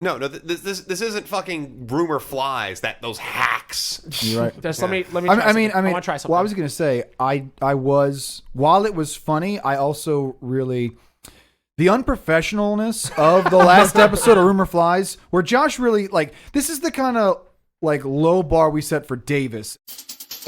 No, this isn't fucking rumor flies. Those hacks. You're right. Let me. I want to try something. Well, I was gonna say I was, while it was funny, I also really, the unprofessionalness of the last episode of Rumor Flies, where Josh really, like, this is the kind of like low bar we set for Davis.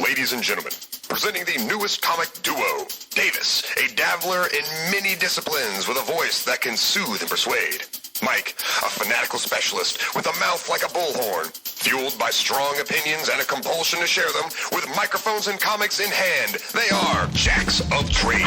Ladies and gentlemen, presenting the newest comic duo, Davis, a dabbler in many disciplines with a voice that can soothe and persuade. Mike, a fanatical specialist with a mouth like a bullhorn, fueled by strong opinions and a compulsion to share them, with microphones and comics in hand. They are Jacks of Trades.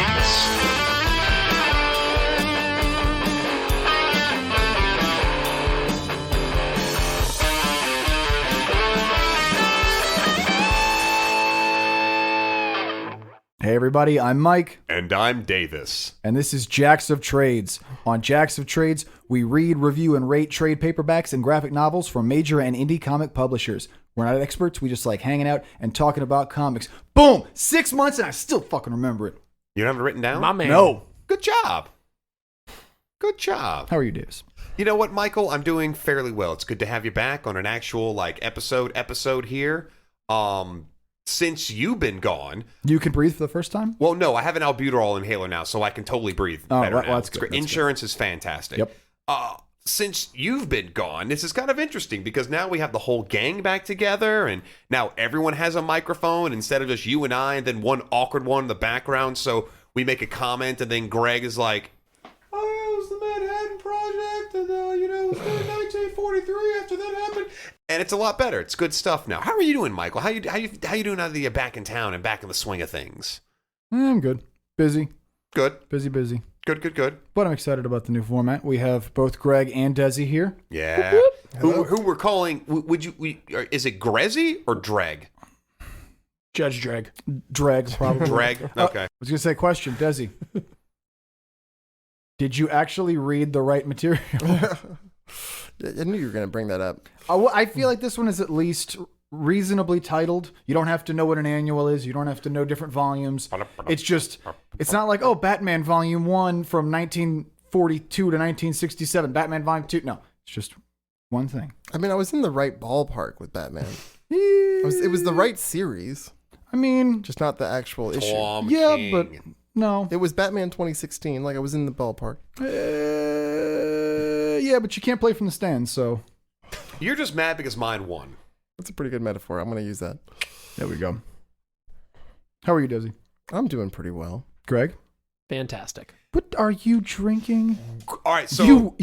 Hey everybody, I'm Mike. And I'm Davis. And this is Jacks of Trades. On Jacks of Trades, we read, review, and rate trade paperbacks and graphic novels from major and indie comic publishers. We're not experts, we just like hanging out and talking about comics. Boom! 6 months and I still fucking remember it. You don't have it written down? My man. No. Good job. Good job. How are you, Davis? You know what, Michael? I'm doing fairly well. It's good to have you back on an actual like episode here. Since you've been gone. You can breathe for the first time? Well, no, I have an albuterol inhaler now, so I can totally breathe better now. That's good. Insurance is fantastic. Yep. Since you've been gone, this is kind of interesting because now we have the whole gang back together, and now everyone has a microphone instead of just you and I, and then one awkward one in the background. So we make a comment, and then Greg is like, "Oh, it was the Manhattan Project, and it was 1943 after that happened." And it's a lot better. It's good stuff now. How are you doing, Michael? How you doing now that you're back in town and back in the swing of things? I'm good. Busy. Good. Busy. Good. But I'm excited about the new format. We have both Greg and Desi here. Yeah. Who we're calling? Is it Grezzy or Dreg? Judge Dreg. Dreg, probably. Dreg. Okay. I was gonna say, question, Desi. Did you actually read the right material? I knew you were going to bring that up. I feel like this one is at least reasonably titled. You don't have to know what an annual is. You don't have to know different volumes. It's not like, Batman Volume 1 from 1942 to 1967. Batman Volume 2. No, it's just one thing. I mean, I was in the right ballpark with Batman. It was the right series. I mean, just not the actual issue. Yeah, King. but no. It was Batman 2016. Like, I was in the ballpark. Yeah, but you can't play from the stands, so. You're just mad because mine won. That's a pretty good metaphor. I'm going to use that. There we go. How are you, Desi? I'm doing pretty well. Greg? Fantastic. What are you drinking? All right, so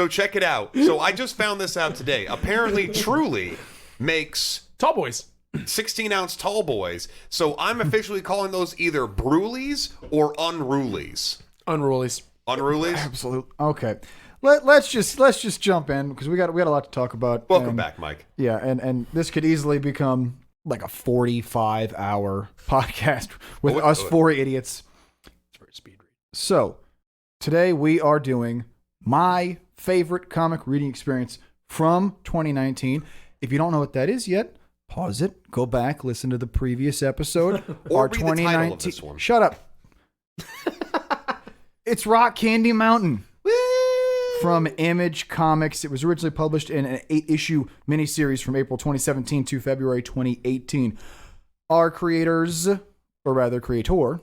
check it out. So I just found this out today. Apparently, Truly makes Tall boys. 16-ounce tall boys. So I'm officially calling those either Bruleys or Unrulies. Unrulies. Unrulies? Absolutely. Okay. Let's just jump in because we got a lot to talk about. Welcome back, Mike. Yeah, and this could easily become like a 45-hour podcast with us four idiots. It's very speed read. So today we are doing my favorite comic reading experience from 2019. If you don't know what that is yet, pause it, go back, listen to the previous episode. Or read the title of this one. Shut up. It's Rock Candy Mountain. From Image Comics. It was originally published in an 8-issue miniseries from April 2017 to February 2018. Our creators, or rather creator,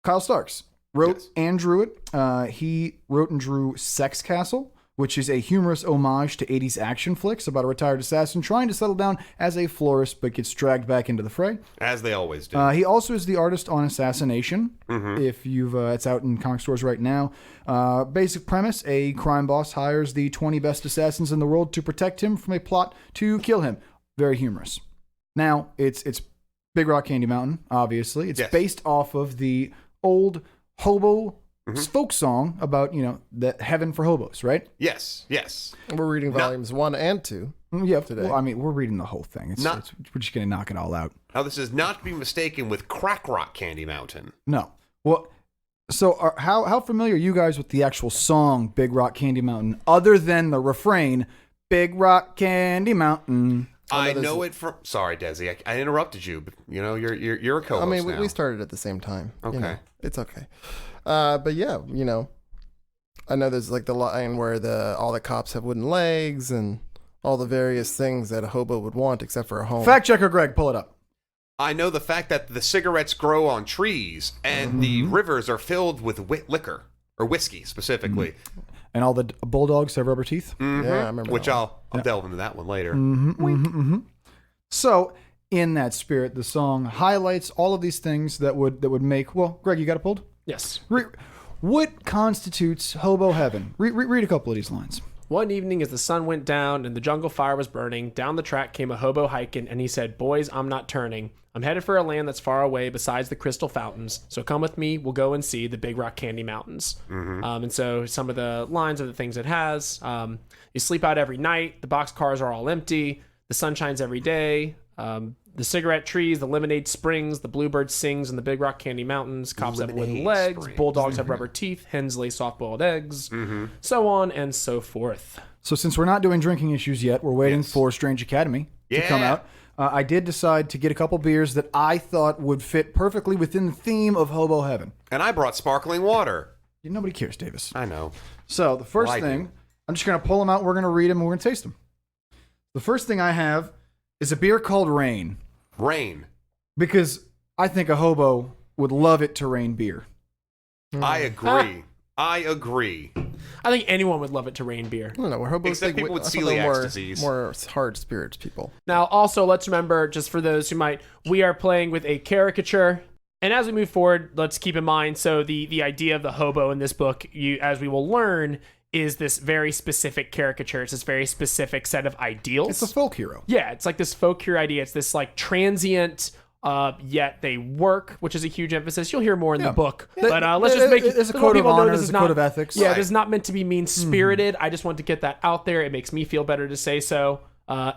Kyle Starks, wrote and drew it. He wrote and drew Sex Castle, which is a humorous homage to 80s action flicks about a retired assassin trying to settle down as a florist but gets dragged back into the fray. As they always do. He also is the artist on Assassination. If you've, it's out in comic stores right now. Basic premise, a crime boss hires the 20 best assassins in the world to protect him from a plot to kill him. Very humorous. Now, it's Big Rock Candy Mountain, obviously. It's based off of the old Hobo folk song about, the heaven for hobos, right? Yes. We're reading volumes 1 and 2 Yeah, today. well, I mean, we're reading the whole thing. We're just going to knock it all out. Now, this is not to be mistaken with Crack Rock Candy Mountain. No. Well, so how familiar are you guys with the actual song Big Rock Candy Mountain, other than the refrain, Big Rock Candy Mountain? I know it from... Sorry, Desi. I interrupted you, but, you're a co-host I mean, now. we started at the same time. Okay. It's okay. But yeah, I know there's like the line where all the cops have wooden legs and all the various things that a hobo would want except for a home. Fact checker Greg, pull it up. I know the fact that the cigarettes grow on trees and the rivers are filled with liquor, or whiskey specifically. And all the bulldogs have rubber teeth. Yeah, I remember. Which that I'll delve into that one later. So, in that spirit, the song highlights all of these things that would make. Well, Greg, you got it pulled. Yes. What constitutes hobo heaven? Read a couple of these lines. One evening as the sun went down and the jungle fire was burning, down the track came a hobo hiking, and he said, "Boys, I'm not turning. I'm headed for a land that's far away besides the crystal fountains. So come with me. We'll go and see the Big Rock Candy Mountains." And so some of the lines are the things it has. You sleep out every night. The boxcars are all empty. The sun shines every day. The cigarette trees, the lemonade springs, the bluebird sings in the Big Rock Candy Mountains. Cops have wooden legs. springs. Bulldogs have rubber teeth. Hens lay soft-boiled eggs. So on and so forth. So, since we're not doing drinking issues yet, we're waiting for Strange Academy to come Yeah. out. I did decide to get a couple beers that I thought would fit perfectly within the theme of hobo heaven. And I brought sparkling water. Nobody cares, Davis. I know. So the first Well, I thing, do. I'm just going to pull them out. We're going to read them and we're going to taste them. The first thing I have is a beer called Rain, Rain. because I think a hobo would love it to rain beer. I agree. I agree. I think anyone would love it to rain beer. I don't know. We're hobos. Except people with I thought they were celiac disease. More hard spirits people. Now, also, let's remember, just for those who might, we are playing with a caricature. And as we move forward, let's keep in mind, so the idea of the hobo in this book, as we will learn, is this very specific caricature. It's this very specific set of ideals. It's a folk hero. Yeah, it's like this folk hero idea. It's this like transient, yet they work, which is a huge emphasis. You'll hear more in the book. But let's just make There's a let code of people know honor, this there's is a code not- of ethics. Yeah, Right. this is not meant to be mean-spirited. I just want to get that out there. It makes me feel better to say so.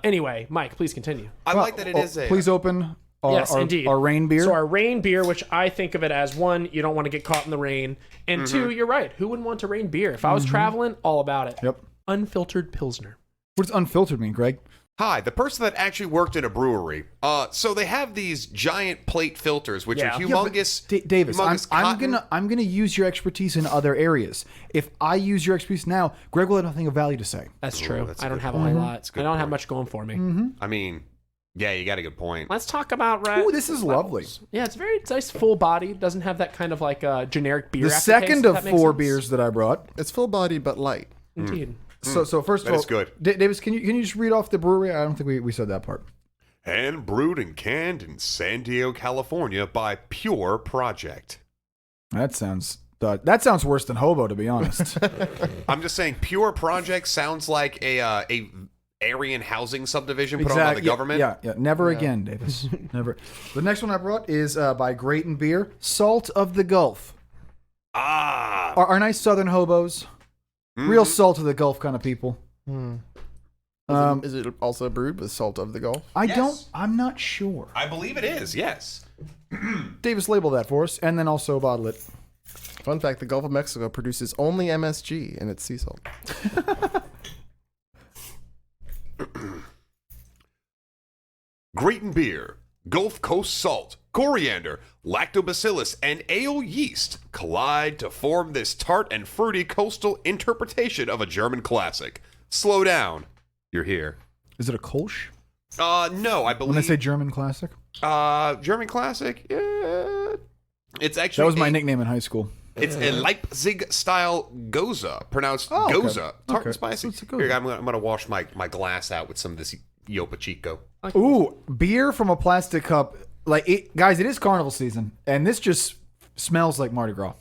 Anyway, Mike, please continue. I like that it is a... Please open Yes, indeed. our rain beer. So our rain beer, which I think of it as, one, you don't want to get caught in the rain, and two, you're right. Who wouldn't want to rain beer? If I was traveling, all about it. Yep. Unfiltered Pilsner. What does unfiltered mean, Greg? Hi, the person that actually worked in a brewery. So they have these giant plate filters, which Yeah. are Yeah, humongous. Davis, humongous I'm gonna use your expertise in other areas. If I use your expertise now, Greg will have nothing of value to say. That's true. that's a I don't good have a point. whole lot. I don't have much going for me. I mean, yeah, you got a good point. Let's talk about red. Ooh, this is lovely. Yeah, it's nice, full body. Doesn't have that kind of like generic beer. The aftertaste, second if of that makes 4 sense. beers that I brought. It's full body but light. Indeed. So first of That all, is good. Davis, can you just read off the brewery? I don't think we said that part. Hand brewed and canned in San Diego, California by Pure Project. That sounds worse than hobo, to be honest. I'm just saying, Pure Project sounds like a Aryan housing subdivision put on by the government. Yeah. Never again, Davis. Never. The next one I brought is by Great and Beer, Salt of the Gulf. Ah, Our nice southern hobos, real salt of the Gulf kind of people. Is it also brewed with salt of the Gulf? I'm not sure. I believe it is. Yes. Davis, label that for us, and then also bottle it. Fun fact, the Gulf of Mexico produces only MSG in its sea salt. Great and Beer, Gulf Coast salt, coriander, lactobacillus, and ale yeast collide to form this tart and fruity coastal interpretation of a German classic. Slow down. You're here. Is it a Kolsch? No, I believe... When I say German classic? German classic? Yeah. It's actually... That was my nickname in high school. It's a Leipzig-style Goza, pronounced Oh, okay. Goza. Tart Okay. and spicy. So it's a Goza. Here, I'm going to wash my glass out with some of this Yopa Chico. Ooh, beer from a plastic cup. Guys, it is carnival season, and this just smells like Mardi Gras.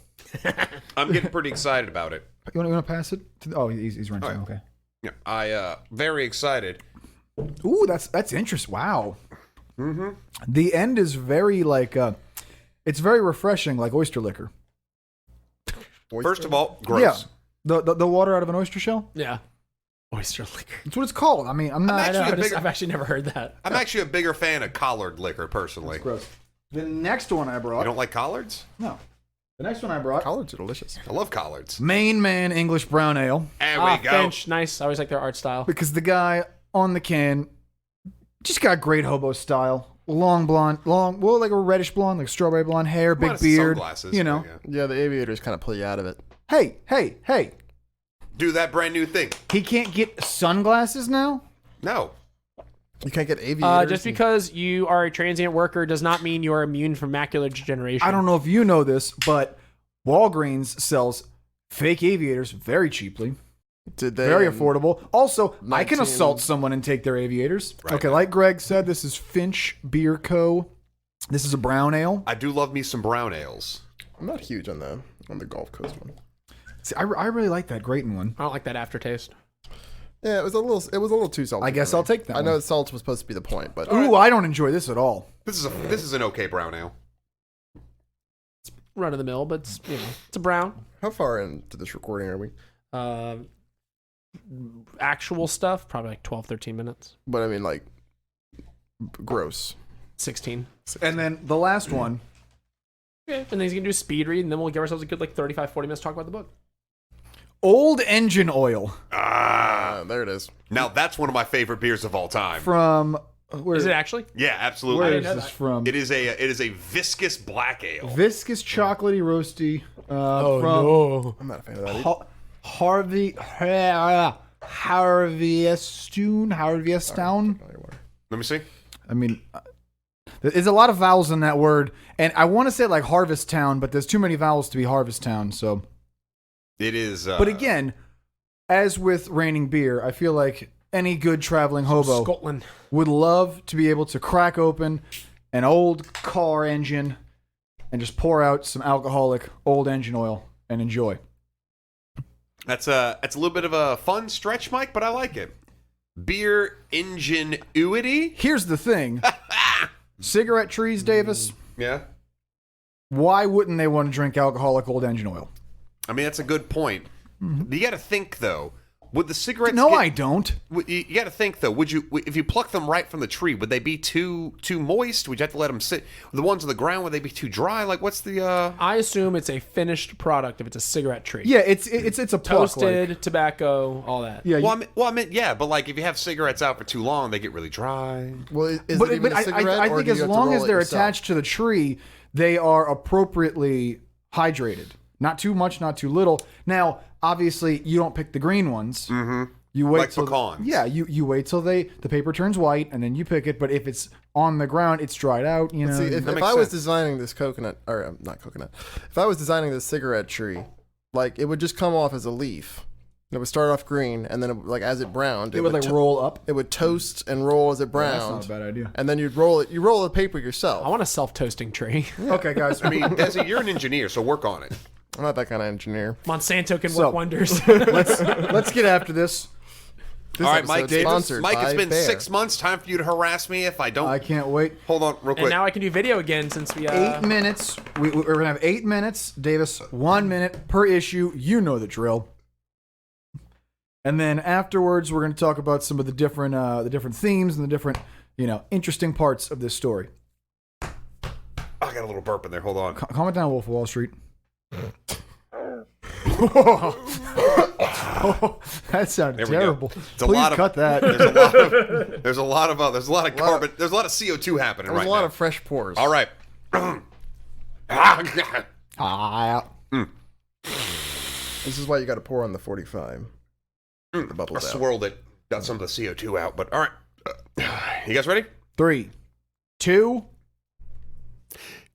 I'm getting pretty excited about it. You want to pass it? He's rinsing. yeah. Okay. Yeah, I very excited. Ooh, that's interesting. Wow. Mm-hmm. The end is very it's very refreshing, like oyster liquor. First of all, gross. Yeah, the water out of an oyster shell. Yeah. Oyster liquor. That's what it's called. I mean, I'm not. actually I've actually never heard that. I'm actually a bigger fan of collard liquor, personally. gross. The next one I brought. You don't like collards? No. The next one I brought. Collards are delicious. I love collards. Main Man English Brown Ale. There we go. Finch, nice. I always like their art style. Because the guy on the can just got great hobo style. Long blonde, like a reddish blonde, like strawberry blonde hair, big Minus beard. sunglasses, You know. but yeah. Yeah, the aviators kind of pull you out of it. Hey. do that brand new thing. He can't get sunglasses now? No. You can't get aviators. Just because you are a transient worker does not mean you are immune from macular degeneration. I don't know if you know this, but Walgreens sells fake aviators very cheaply. Did they? Very affordable. Also, I can 19 assault someone and take their aviators. Right. Okay, like Greg said, this is Finch Beer Co. This is a brown ale. I do love me some brown ales. I'm not huge on the Gulf Coast one. See, I really like that Grayton one. I don't like that aftertaste. Yeah, it was a little too salty. I guess for me. I'll take that I know one. salt was supposed to be the point, but Ooh, I don't enjoy this at all. This is an okay brown ale. Run of the mill, but it's, it's a brown. how far into this recording are we? Actual stuff, probably like 12, 13 minutes. But I mean, like, gross. 16. And then the last one, Okay. And then he's going to do a speed read, and then we'll give ourselves a good 35, 40 minutes to talk about the book. Old Engine Oil There it is. Now that's one of my favorite beers of all time. from... Where Is it actually? Yeah, absolutely. Where I is didn't know this that. from? It is a viscous black ale. Viscous, chocolatey, roasty. From no. I'm not a fan of that either. Harviestown. Let me see. I mean, there's a lot of vowels in that word, and I want to say like Harvest Town, but there's too many vowels to be Harvest Town. So, It is. but again, as with raining beer, I feel like any good traveling hobo Scotland. would love to be able to crack open an old car engine and just pour out some alcoholic old engine oil and enjoy. That's a little bit of a fun stretch, Mike, but I like it. Beer ingenuity. Here's the thing. Cigarette trees, Davis. Yeah. Why wouldn't they want to drink alcoholic old engine oil? I mean, that's a good point. You got to think though. Would the cigarettes? No, I don't. You got to think though. Would you, if you pluck them right from the tree, would they be too moist? Would you have to let them sit? The ones on the ground, would they be too dry? Like, what's the? I assume it's a finished product if it's a cigarette tree. Yeah, it's a pluck, Toasted, like- tobacco, all that. yeah, Well, I mean, yeah, but like if you have cigarettes out for too long, they get really dry. Well, is but it even a cigarette? I or think do you as have to long roll as it they're yourself? attached to the tree, they are appropriately hydrated. Not too much, not too little. Now, obviously, you don't pick the green ones. Mm-hmm. You wait Like till pecans. Yeah, you wait till the paper turns white, and then you pick it. But if it's on the ground, it's dried out. You know. See, if makes I was sense. designing this coconut, or not coconut, if I was designing this cigarette tree, like it would just come off as a leaf. It would start off green, and then like as it browned, it would like roll up. It would toast and roll as it That's browned. not a bad idea. And then you'd roll it. You roll the paper yourself. I want a self-toasting tree. Okay, guys. I mean, Desi, you're an engineer, so work on it. I'm not that kind of engineer. Monsanto can So- work wonders. let's get after this. This All right, episode's Mike. sponsored Mike, by it's been Bear. 6 months. Time for you to harass me if I don't. I can't wait. Hold on, real and quick. now I can do video again since we... 8 minutes. We're gonna have 8 minutes. Davis, 1 minute per issue. You know the drill. And then afterwards, we're gonna talk about some of the different themes and the different interesting parts of this story. I got a little burp in there. Hold on. Calm it down, Wolf of Wall Street. That sounded There we go. terrible. It's a Please lot of- cut that. There's a lot of carbon. There's a lot of CO2 happening There's right a lot now. of fresh pores. All right. This is why you got to pour on the 45. The I bubbles out. swirled it. Got some of the CO2 out. But all right. You guys ready? 3, 2.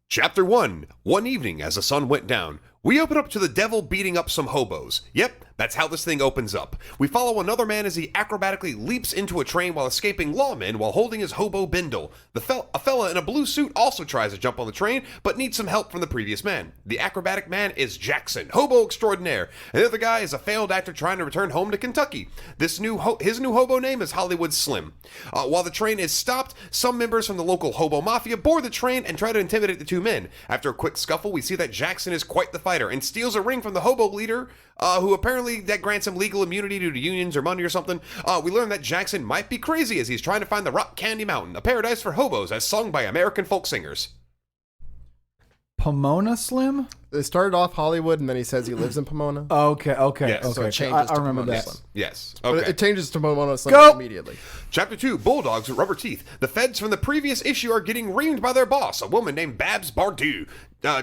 Chapter 1. One evening as the sun went down, we open up to the devil beating up some hobos. Yep, that's how this thing opens up. We follow another man as he acrobatically leaps into a train while escaping lawmen while holding his hobo bindle. A fella in a blue suit also tries to jump on the train, but needs some help from the previous man. The acrobatic man is Jackson, hobo extraordinaire, and the other guy is a failed actor trying to return home to Kentucky. His new hobo name is Hollywood Slim. While the train is stopped, some members from the local hobo mafia board the train and try to intimidate the two men. After a quick scuffle, we see that Jackson is quite the fighter and steals a ring from the hobo leader, who apparently that grants him legal immunity due to unions or money or something. We learn that Jackson might be crazy as he's trying to find the Rock Candy Mountain, a paradise for hobos as sung by American folk singers. Pomona Slim? It started off Hollywood, and then he says he lives in Pomona. Okay. Yes, Okay. so it I changes to remember Pomona that. Slim. Yes. But Okay. it changes to Pomona Slim Go! immediately. Chapter 2, Bulldogs with Rubber Teeth. The feds from the previous issue are getting reamed by their boss, a woman named Babs Bardou.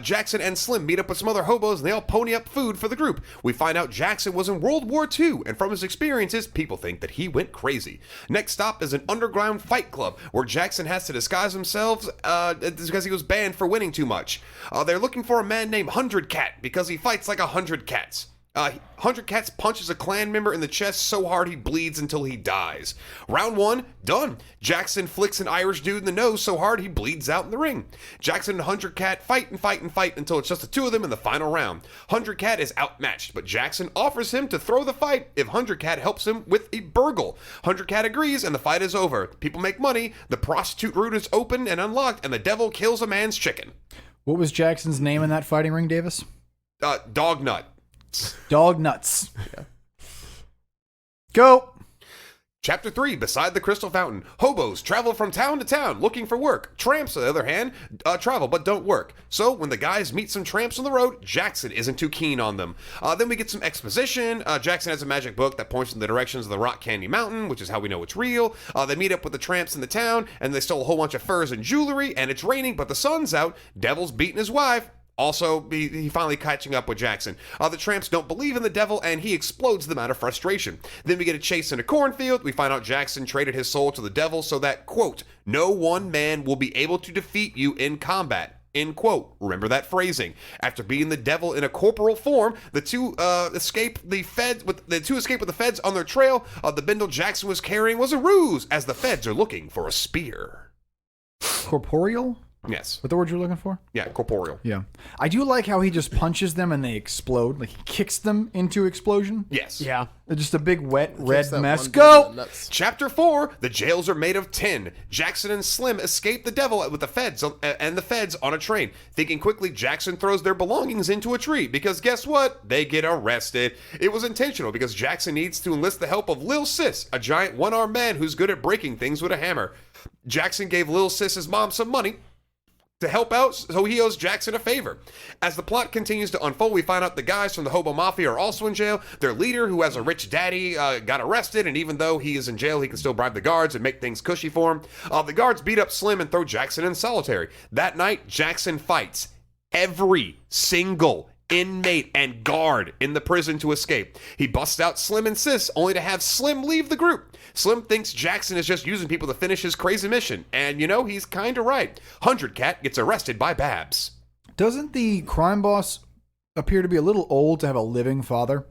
Jackson and Slim meet up with some other hobos and they all pony up food for the group. We find out Jackson was in World War II, and from his experiences, people think that he went crazy. Next stop is an underground fight club where Jackson has to disguise himself because he was banned for winning too much. They're looking for a man named 100 Cat because he fights like 100 cats. 100 Cats punches a clan member in the chest so hard he bleeds until he dies. Round 1, done. Jackson flicks an Irish dude in the nose so hard he bleeds out in the ring. Jackson and 100 Cat fight until it's just the two of them in the final round. 100 Cat is outmatched, but Jackson offers him to throw the fight if 100 Cat helps him with a burgle. 100 Cat agrees and the fight is over. People make money, the prostitute route is open and unlocked, and the devil kills a man's chicken. What was Jackson's name in that fighting ring, Davis? Dog Nut. Dog Nuts. Go. Chapter 3, Beside the Crystal Fountain. Hobos travel from town to town looking for work. Tramps, on the other hand, travel but don't work. So when the guys meet some tramps on the road, Jackson isn't too keen on them. Then we get some exposition. Jackson has a magic book that points in the directions of the Rock Candy Mountain, which is how we know it's real. They meet up with the tramps in the town, and they stole a whole bunch of furs and jewelry, and it's raining, but the sun's out. Devil's beating his wife. Also, he finally catching up with Jackson. The tramps don't believe in the devil, and he explodes them out of frustration. Then we get a chase in a cornfield. We find out Jackson traded his soul to the devil so that, quote, no one man will be able to defeat you in combat. End quote. Remember that phrasing. After beating the devil in a corporal form, the two escape with the feds on their trail. The bindle Jackson was carrying was a ruse, as the feds are looking for a spear. Corporeal? Yes. What the word you're looking for? Yeah, corporeal. Yeah. I do like how he just punches them and they explode. Like he kicks them into explosion. Yes. Yeah. They're just a big wet red That mess. one dude Go! in the nuts. Chapter 4, The Jails Are Made of Tin. Jackson and Slim escape the devil with the feds on a train. Thinking quickly, Jackson throws their belongings into a tree because guess what? They get arrested. It was intentional because Jackson needs to enlist the help of Lil Sis, a giant one-armed man who's good at breaking things with a hammer. Jackson gave Lil Sis's mom some money to help out, so he owes Jackson a favor. As the plot continues to unfold, we find out the guys from the Hobo Mafia are also in jail. Their leader, who has a rich daddy, got arrested, and even though he is in jail, he can still bribe the guards and make things cushy for him. The guards beat up Slim and throw Jackson in solitary. That night, Jackson fights every single inmate and guard in the prison to escape. He busts out Slim and Sis, only to have Slim leave the group. Slim thinks Jackson is just using people to finish his crazy mission, and he's kind of right. 100 Cat gets arrested by Babs. Doesn't the crime boss appear to be a little old to have a living father?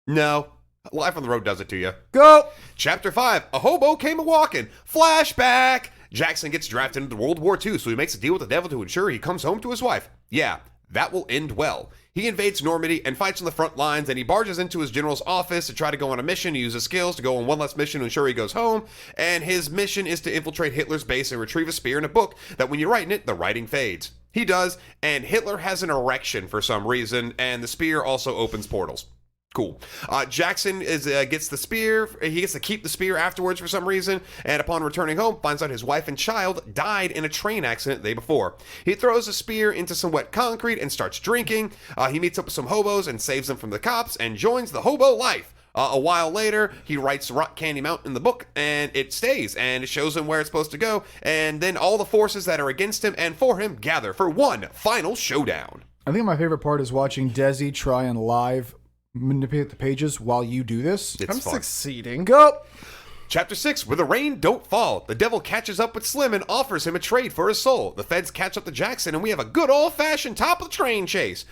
No. Life on the road does it to you. Go! Chapter 5, A Hobo Came a-Walkin'. Flashback! Jackson gets drafted into World War II, so he makes a deal with the devil to ensure he comes home to his wife. Yeah, that will end well. He invades Normandy and fights on the front lines, and he barges into his general's office to try to go on a mission, to use his skills to go on one last mission to ensure he goes home. And his mission is to infiltrate Hitler's base and retrieve a spear in a book that when you write in it, the writing fades. He does, and Hitler has an erection for some reason, and the spear also opens portals. Cool. Jackson gets the spear. He gets to keep the spear afterwards for some reason, and upon returning home, finds out his wife and child died in a train accident the day before. He throws the spear into some wet concrete and starts drinking. He meets up with some hobos and saves them from the cops and joins the hobo life. A while later, he writes Rock Candy Mountain in the book, and it stays, and it shows him where it's supposed to go, and then all the forces that are against him and for him gather for one final showdown. I think my favorite part is watching Desi try and live manipulate the pages while you do this. I'm fun. succeeding. Go! Chapter 6, Where the Rain Don't Fall. The devil catches up with Slim and offers him a trade for his soul. The feds catch up to Jackson, and we have a good old-fashioned top-of-the-train chase.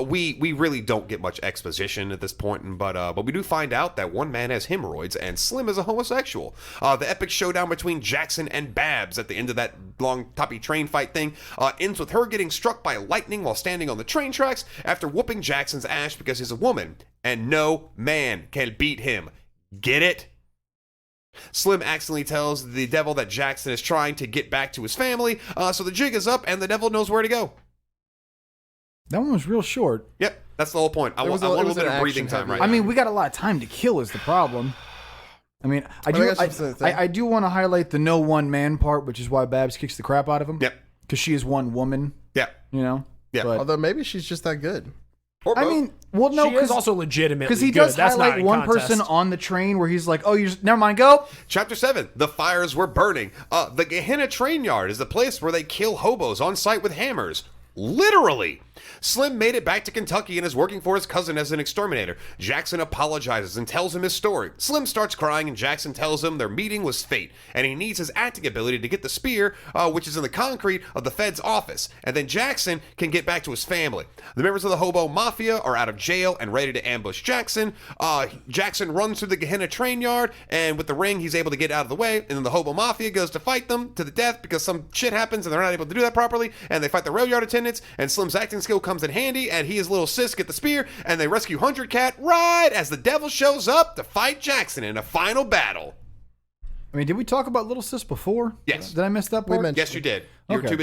We really don't get much exposition at this point, but we do find out that one man has hemorrhoids and Slim is a homosexual. The epic showdown between Jackson and Babs at the end of that long toppy train fight thing ends with her getting struck by lightning while standing on the train tracks after whooping Jackson's ass because he's a woman, and no man can beat him. Get it? Slim accidentally tells the devil that Jackson is trying to get back to his family, so the jig is up and the devil knows where to go. That one was real short. Yep, that's the whole point. I want a little bit of breathing time right I now. mean, we got a lot of time to kill is the problem. I mean, I do want to highlight the no one man part, which is why Babs kicks the crap out of him. Yep. Because she is one woman, Yep. you know? Yeah. But, Although maybe she's just that good. Or I both. mean, well, no, she is also legitimately because he good. does That's not highlight in one contest. person on the train where he's like, "Oh, you just never mind, go." Chapter 7, the fires were burning. The Gehenna train yard is the place where they kill hobos on site with hammers. Literally. Slim made it back to Kentucky and is working for his cousin as an exterminator. Jackson apologizes and tells him his story. Slim starts crying and Jackson tells him their meeting was fate and he needs his acting ability to get the spear, which is in the concrete of the Fed's office. And then Jackson can get back to his family. The members of the Hobo Mafia are out of jail and ready to ambush Jackson. Jackson runs through the Gehenna train yard and with the ring he's able to get out of the way. And then the Hobo Mafia goes to fight them to the death because some shit happens and they're not able to do that properly. And they fight the rail yard attendants and Slim's acting skill comes in handy and he and his little sis get the spear and they rescue 100 Cat right as the devil shows up to fight Jackson in a final battle. I mean, did we talk about Little Sis before? Yes. Did I miss that part? Yes, you did. You were Okay. too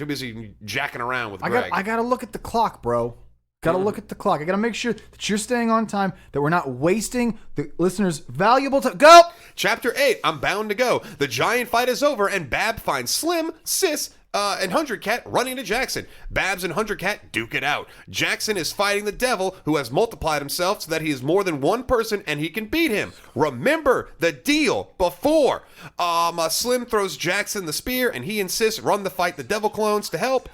busy jacking around with Greg. I gotta look at the clock, bro. Gotta look at the clock. I gotta make sure that you're staying on time, that we're not wasting the listeners' valuable time. Go! Chapter 8, I'm bound to go. The giant fight is over and Bab finds Slim, Sis, and 100 Cat running to Jackson. Babs and 100 Cat duke it out. Jackson is fighting the devil who has multiplied himself so that he is more than one person and he can beat him. Remember the deal before. Slim throws Jackson the spear and he and Sis run to fight the devil clones to help.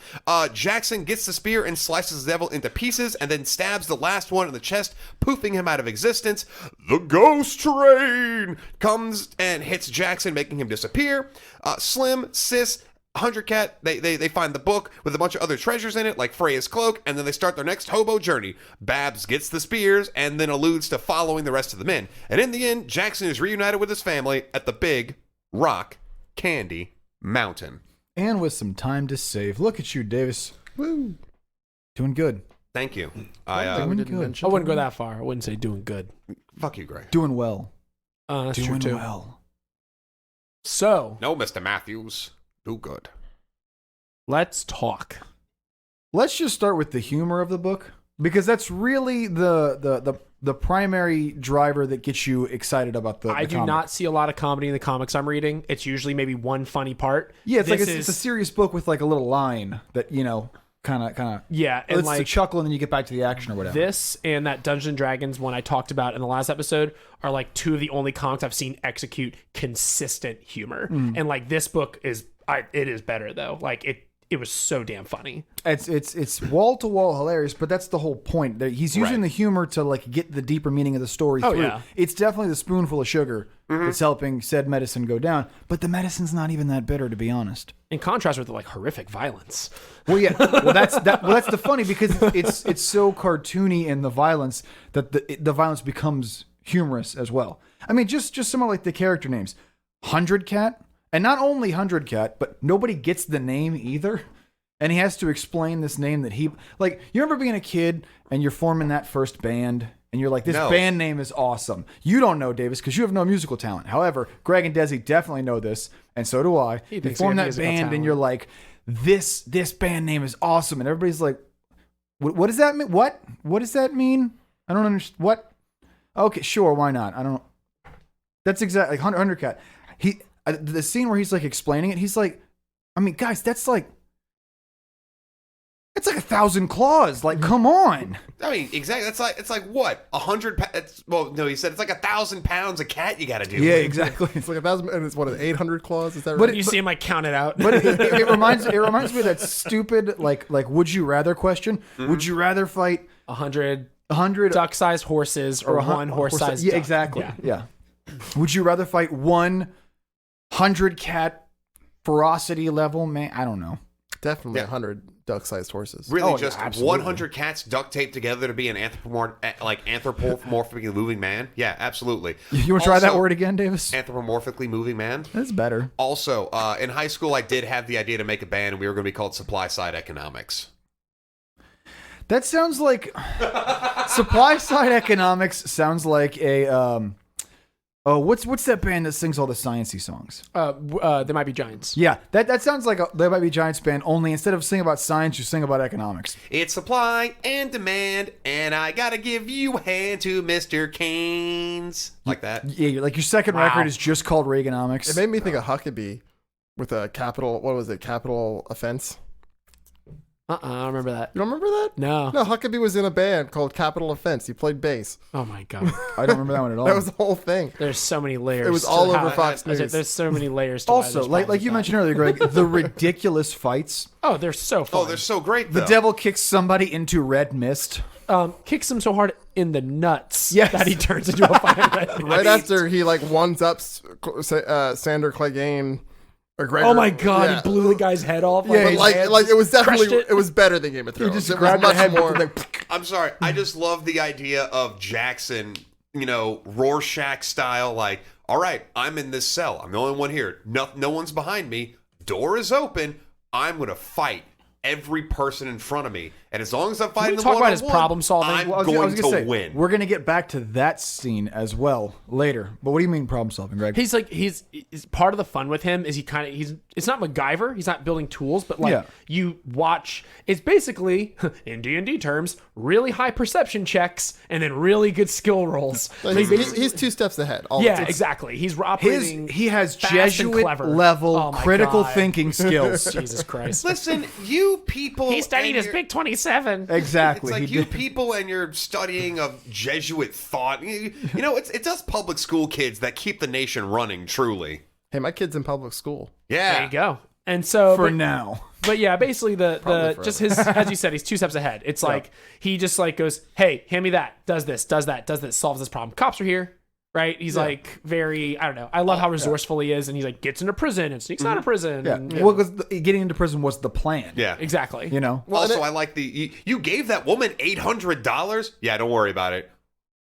Jackson gets the spear and slices the devil into pieces and then stabs the last one in the chest, poofing him out of existence. The ghost train comes and hits Jackson, making him disappear. Slim, Sis, 100 Cat, they find the book with a bunch of other treasures in it, like Freya's cloak, and then they start their next hobo journey. Babs gets the spears and then alludes to following the rest of the men. And in the end, Jackson is reunited with his family at the Big Rock Candy Mountain. And with some time to save. Look at you, Davis. Woo. Doing good. Thank you. Doing We didn't good. mention. I wouldn't go that far. I wouldn't say doing good. Fuck you, Greg. Doing well. That's Doing true too. well. So No, Mr. Matthews. Do good. let's talk. Let's just start with the humor of the book, because that's really the primary driver that gets you excited about the I do comic. not see a lot of comedy in the comics I'm reading. It's usually maybe one funny part. Yeah, it's This like it's a serious book with like a little line that, you know, kind of yeah, and it's a like chuckle and then you get back to the action or whatever. this and that Dungeons and Dragons one I talked about in the last episode are like two of the only comics I've seen execute consistent humor. And like this book is it is better though. Like it was so damn funny. It's wall to wall hilarious, but that's the whole point. That he's using Right. the humor to like get the deeper meaning of the story Oh, through. yeah. It's definitely the spoonful of sugar that's helping said medicine go down, but the medicine's not even that bitter, to be honest. In contrast with the like horrific violence. Well, yeah. Well, that's the funny, because it's so cartoony in the violence that the violence becomes humorous as well. I mean, just some of like the character names, 100 Cat, and not only 100 Cat, but nobody gets the name either. And he has to explain this name that he like. You remember being a kid and you're forming that first band, and you're like, this No. band name is awesome. You don't know, Davis, because you have no musical talent. However, Greg and Desi definitely know this, and so do I. He You thinks form he that has band, musical and talent. you're like, this band name is awesome, and everybody's like, what does that mean? What does that mean? I don't understand. What? Okay, sure, why not? I don't. That's exactly like 100 Cat. The scene where he's like explaining it, he's like, I mean, guys, that's like 1,000 claws. Like, come on. I mean, exactly. It's like what? 100. Well, no, he said it's like 1,000 pounds of cat you got to do. Yeah, exactly. It's like 1,000, and it's what, 800 claws? Is that But right? You see him like count it out. But it reminds me of that stupid like would you rather question? Would you rather fight 100 100 duck-sized horses or one horse-sized Yeah, duck? exactly. Yeah. Yeah. Would you rather fight 100 cat ferocity level? Man, I don't know. Definitely Yeah. 100 duck-sized horses. Really, Oh, just yeah, absolutely. 100 cats duct taped together to be an anthropomorphically moving man? Yeah, absolutely. You want to try that Also, word again, Davis? Anthropomorphically moving man? That's better. Also, in high school, I did have the idea to make a band, and we were going to be called Supply Side Economics. That sounds like supply side economics sounds like a what's that band that sings all the sciencey songs? There might be giants. Yeah, that sounds like There Might Be Giants band, only instead of singing about science, you sing about economics. It's supply and demand, and I got to give you a hand to Mr. Keynes. Like that. Yeah, like your second Wow. record is just called Reaganomics. It made me think of Huckabee with a capital, what was it, capital offense? I don't remember that. You don't remember that? No. No, Huckabee was in a band called Capital Offense. He played bass. Oh my god. I don't remember that one at all. That was the whole thing. There's so many layers. It was to all how- over Fox News. There's so many layers to why also, there's like problems you with mentioned earlier, Greg, the ridiculous fights. that. Oh, they're so fun. Oh, they're so great. The though. devil kicks somebody into red mist. Kicks him so hard in the nuts Yes. that he turns into a fine red. Right after he like ones up Sander Clegane or Gregor. Oh my god, Yeah. he blew the guy's head off. Yeah, But his like hands it was definitely crushed it was better than Game of Thrones. just It was grabbed the much head more. I'm sorry. I just love the idea of Jackson, Rorschach style. Like, all right, I'm in this cell. I'm the only one here. No one's behind me. Door is open. I'm going to fight every person in front of me. And as long as I'm fighting we the talk about his one-on-one, problem solving? I'm Well, I was going gonna to say, win. We're going to get back to that scene as well later. But what do you mean problem solving, Greg? He's like he's part of the fun with him is he's it's not MacGyver, he's not building tools, but like Yeah. you watch, it's basically in D&D terms really high perception checks and then really good skill rolls. Like, he's 2 steps ahead. All the Yeah, time. exactly. He's operating. He has fast and Jesuit clever. level Oh my critical God. thinking skills. Jesus Christ. Listen, you people. He studied and his your- Big 27. Exactly. It's like he you did. people and your studying of Jesuit thought. It's us public school kids that keep the nation running, truly. Hey, my kid's in public school. Yeah. There you go. And so For now. But yeah, basically the Probably just his as you said, he's 2 steps ahead. It's like he just like goes, "Hey, hand me that. Does this, does that, does this, solves this problem. Cops are here." Right? He's like very, I don't know. I love how resourceful he is, and he's like gets into prison and sneaks out of prison. Yeah. and- What was getting into prison was the plan. Yeah. exactly. You know? Well, Also, I like you gave that woman $800. Yeah, don't worry about it.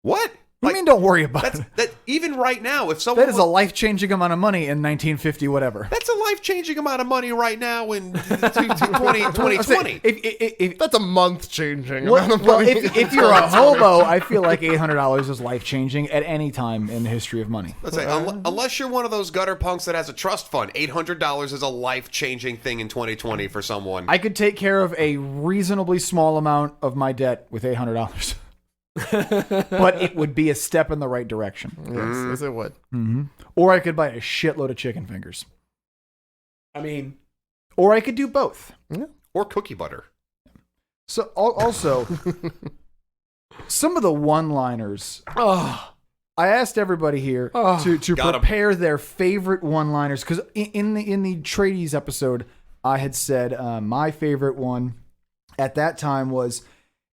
What? What do you mean don't worry about it? That even right now, if someone That is a life-changing amount of money in 1950 whatever. that's a life-changing amount of money right now in 2020. If That's a month changing well, amount of well, money. if you're a hobo, I feel like $800 is life-changing at any time in the history of money. Let's say, unless you're one of those gutter punks that has a trust fund, $800 is a life-changing thing in 2020 for someone. I could take care of a reasonably small amount of my debt with $800. But it would be a step in the right direction. Yes, it would. Or I could buy a shitload of chicken fingers. I mean, Or I could do both. Or cookie butter. So also, some of the one-liners. oh, I asked everybody here to Got 'em. prepare their favorite one-liners because in the Trades episode, I had said my favorite one at that time was,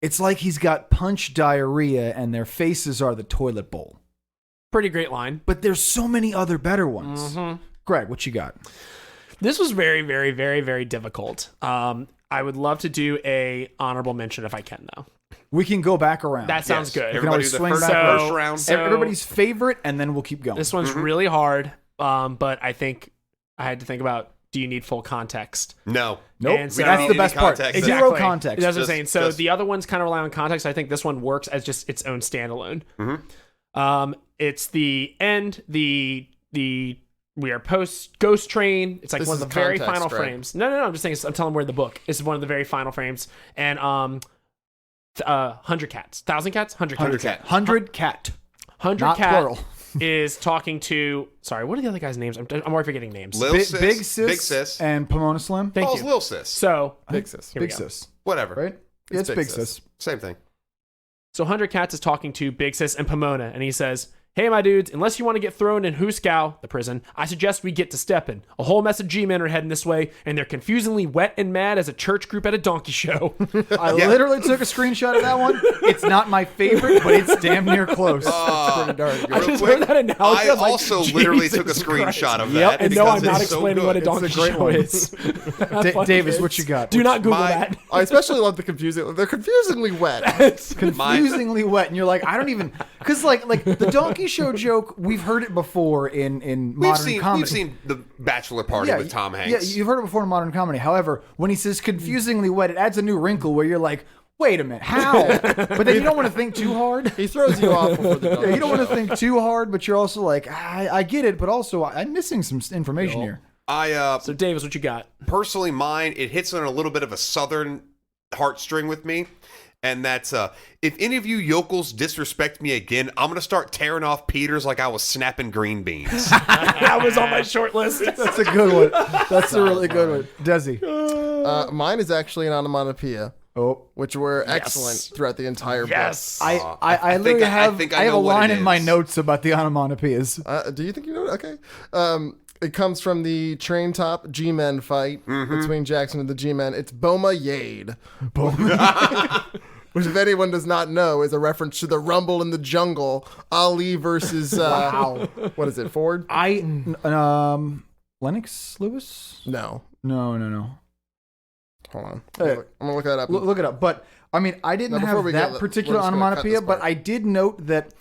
"It's like he's got punch diarrhea and their faces are the toilet bowl." pretty great line. But there's so many other better ones. Greg, what you got? This was very, very, very, very difficult. I would love to do a honorable mention if I can, though. We can go back around. That sounds Yes. good. We can Everybody always do the swing first, back So- first round. so- Everybody's favorite, and then we'll keep going. This one's really hard, but I think I had to think about, do you need full context? No. Nope. And so- That's the Any best part. context. Zero context. That's what I'm Just- saying. So just- the other ones kind of rely on context. I think this one works as just its own standalone. It's the end, the we are post Ghost Train. It's like This one of is the very context, final right? frames. No. I'm just saying. I'm telling where the book. This is one of the very final frames. And 100 cats, 1,000 cats, 100 cats. 100 cat. 100 cat. 100 Not cat plural. is talking to. Sorry, what are the other guys' names? I'm already forgetting names. Lil sis, Big Sis, Big Sis. and Pomona Slim. Thank Paul's you. Lil Sis. So Big sis. Here we Big go. Sis, Whatever. right? Yeah, it's Big Sis. Same thing. So 100 Cats is talking to Big Sis and Pomona, and he says, "Hey, my dudes, unless you want to get thrown in Huskow, the prison, I suggest we get to Steppen. A whole mess of G-men are heading this way, and they're confusingly wet and mad as a church group at a donkey show." I literally took a screenshot of that one. It's not my favorite, but it's damn near close. Pretty darn good. I just heard that analogy. I was like, also literally Jesus took a screenshot Christ. of Yep. that. And no, because I'm not it's so explaining what a good. donkey It's a great show one. is. Have fun, Davis, kids. what you got? Do not Google My- that. I especially love the confusing. They're confusingly wet. Confusingly wet, and you're like, I don't even, because like the donkey show joke, we've heard it before in modern comedy. We've seen The Bachelor Party with Tom Hanks. Yeah, you've heard it before in modern comedy. However, when he says confusingly wet, it adds a new wrinkle where you're like, wait a minute, how? But then you don't want to think too hard. He throws you off before the Yeah, you don't want to think too hard, but you're also like, I get it, but also I'm missing some information here. So, Davis, what you got? Personally, mine, it hits on a little bit of a southern heartstring with me. And that's, if any of you yokels disrespect me again, I'm going to start tearing off Peters like I was snapping green beans. That was on my short list. That's a good one. That's a really good one. Desi. Mine is actually an onomatopoeia, which were excellent throughout the entire book. I literally have a line in my notes about the onomatopoeias. Do you think you know it? Okay. It comes from the train top G-Men fight between Jackson and the G-Men. It's Boma Yade. Which, if anyone does not know, is a reference to the Rumble in the Jungle, Ali versus what is it, Ford? Lennox Lewis? No. No. Hold on. I'm gonna look that up. Look it up. But I mean, I didn't have that particular onomatopoeia, but I did note that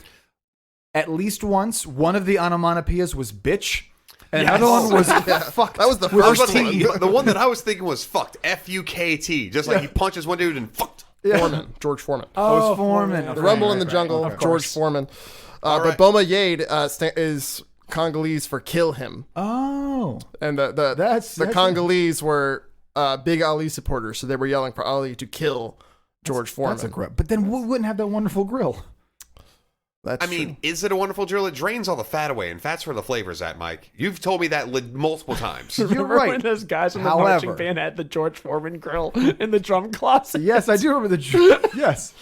at least once one of the onomatopoeias was bitch. And another one was fucked. That was the first one. The one that I was thinking was fucked. F-U-K-T. Just like he punches one dude and fucked. Foreman. George Foreman. Oh, Foreman. The Rumble in the Jungle, George Foreman. But Boma Yade is Congolese for kill him. Oh. And the Congolese were big Ali supporters, so they were yelling for Ali to kill George Foreman. But then we wouldn't have that wonderful grill. I mean, is it a wonderful drill? It drains all the fat away, and fat's where the flavor's at, Mike. You've told me that multiple times. You're right. When those guys in the marching band had the George Foreman grill in the drum closet? Yes, I do remember yes.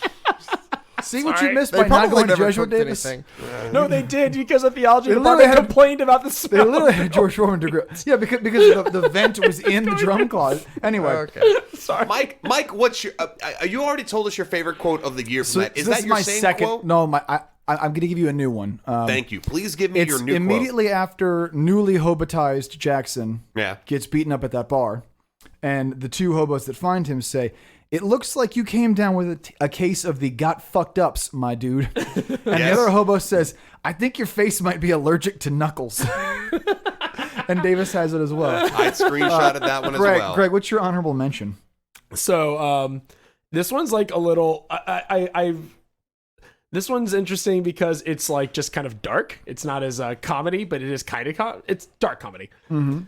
See what you missed by not going to Jesuit Davis? No, they did, because the theology department complained about the smell. They literally had George Foreman to grill. Yeah, because the vent was in the drum closet. Anyway. Okay. Sorry. Mike, what's your... you already told us your favorite quote of the year from that. Is that your same second quote? No, I'm going to give you a new one. Thank you. Please give me your new quote. Immediately after newly hobotized Jackson gets beaten up at that bar, and the two hobos that find him say, "It looks like you came down with a case of the got fucked ups, my dude." And the other hobo says, "I think your face might be allergic to knuckles." And Davis has it as well. I screenshotted that one as well. Greg, what's your honorable mention? So this one's like a little... This one's interesting because it's like just kind of dark. It's not as comedy, but it is kind of it's dark comedy. Mm-hmm.